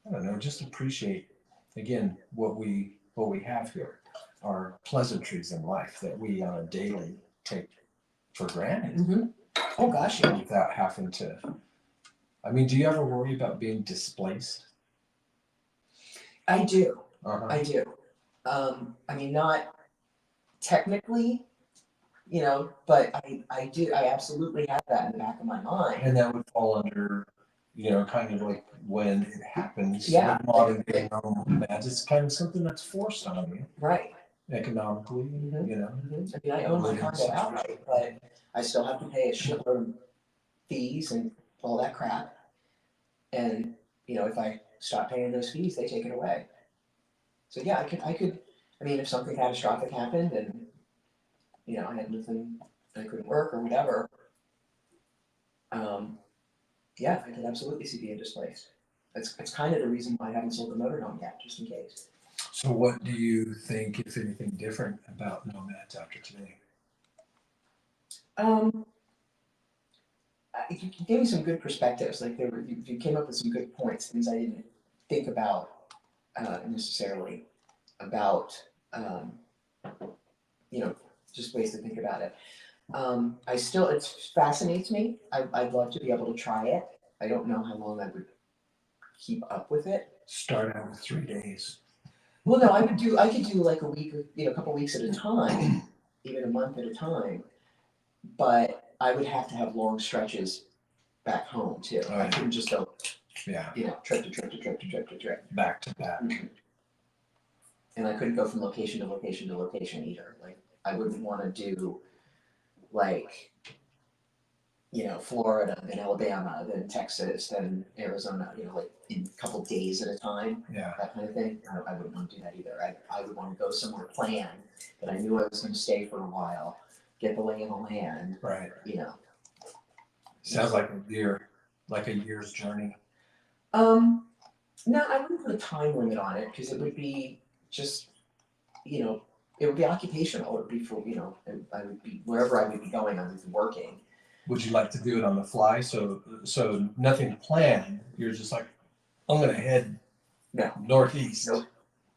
I don't know, just appreciate, again, what we have here, our pleasantries in life that we on a daily take for granted. Mm-hmm. Oh gosh, yeah. Without having to. I mean, do you ever worry about being displaced? I do. Uh-huh. I do. I mean, not technically, but I do. I absolutely have that in the back of my mind. And that would fall under, kind of like when it happens. Yeah. Modern day nomads. It's kind of something that's forced on you. Right. Economically, Mm-hmm. Mm-hmm. I mean, I own my condo outright, but I still have to pay a shitload of fees and all that crap. And if I stop paying those fees, they take it away. So yeah, I could. I mean, if something catastrophic happened and I had nothing, I couldn't work or whatever. Yeah, I could absolutely see being displaced. It's kind of the reason why I haven't sold the motorhome yet, just in case. So what do you think, if anything, different about nomads after today? You gave me some good perspectives. Like you came up with some good points, things I didn't think about necessarily about just ways to think about it. It fascinates me. I'd love to be able to try it. I don't know how long I would keep up with it. Start out with 3 days. Well, no, I could do like a week, a couple weeks at a time, even a month at a time. But I would have to have long stretches back home too. Oh, I couldn't just go, Yeah, trip to trip to trip to trip to trip. back to back. Mhm. And I couldn't go from location to location to location either. Like I wouldn't want to do like, Florida, then Alabama, then Texas, then Arizona, like in a couple days at a time, Yeah, that kind of thing. I wouldn't want to do that either. I would want to go somewhere planned that I knew I was going to stay for a while, get the lay of the land, right. Sounds like a year's journey. No, I wouldn't put a time limit on it because it would be just, it would be occupational. It would be for, I would be wherever I would be going, I would be working. Would you like to do it on the fly? So nothing planned. You're just like, I'm gonna head northeast. Nope.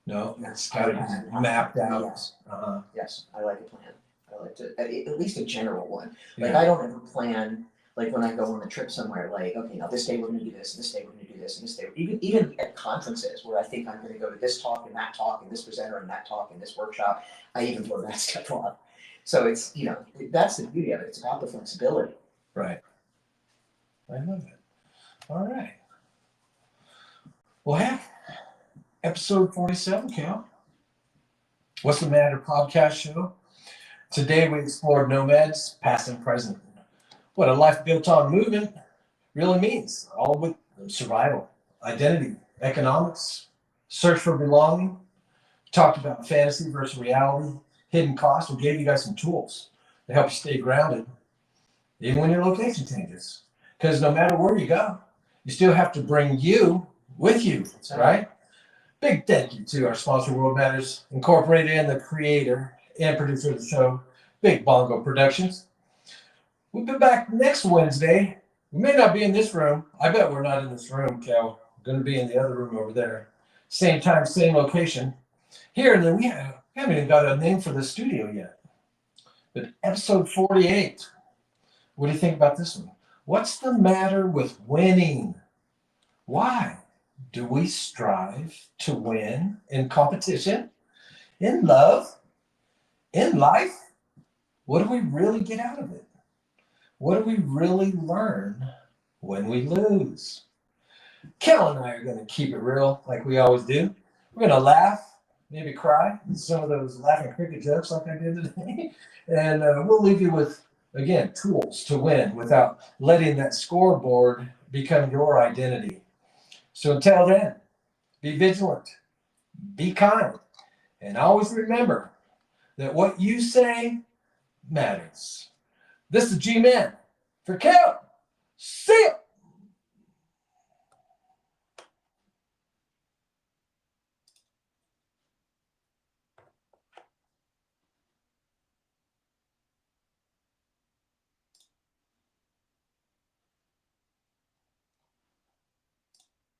No, it's got to be mapped out. Yes. Uh-huh. Yes, I like a plan. I like to at least a general one. Like Yeah. I don't ever plan. Like when I go on a trip somewhere, like okay, now this day we're going to do this, and this day we're going to do this, and this day. Even at conferences where I think I'm going to go to this talk and this presenter and that talk and this workshop, I even blow that stuff off. So it's that's the beauty of it. It's about the flexibility. Right. I love it. All right. Well, heck, episode 47, Cal. What's the Matter podcast show? Today we explored nomads, past and present. What a life built on movement really means, all with survival, identity, economics, search for belonging. Talked about fantasy versus reality, hidden costs. We gave you guys some tools to help you stay grounded, even when your location changes. Because no matter where you go, you still have to bring you with you, right? Big thank you to our sponsor, World Matters Incorporated, and the creator and producer of the show, Big Bongo Productions. We'll be back next Wednesday. We may not be in this room. I bet we're not in this room, Cal. We're going to be in the other room over there. Same time, same location. Here, and then we haven't even got a name for the studio yet. But episode 48. What do you think about this one? What's the matter with winning? Why do we strive to win in competition, in love, in life? What do we really get out of it? What do we really learn when we lose? Kel and I are going to keep it real like we always do. We're going to laugh, maybe cry, some of those laughing cricket jokes like I did today. And we'll leave you with, again, tools to win without letting that scoreboard become your identity. So until then, be vigilant, be kind, and always remember that what you say matters. This is G-Man for Kel. See ya!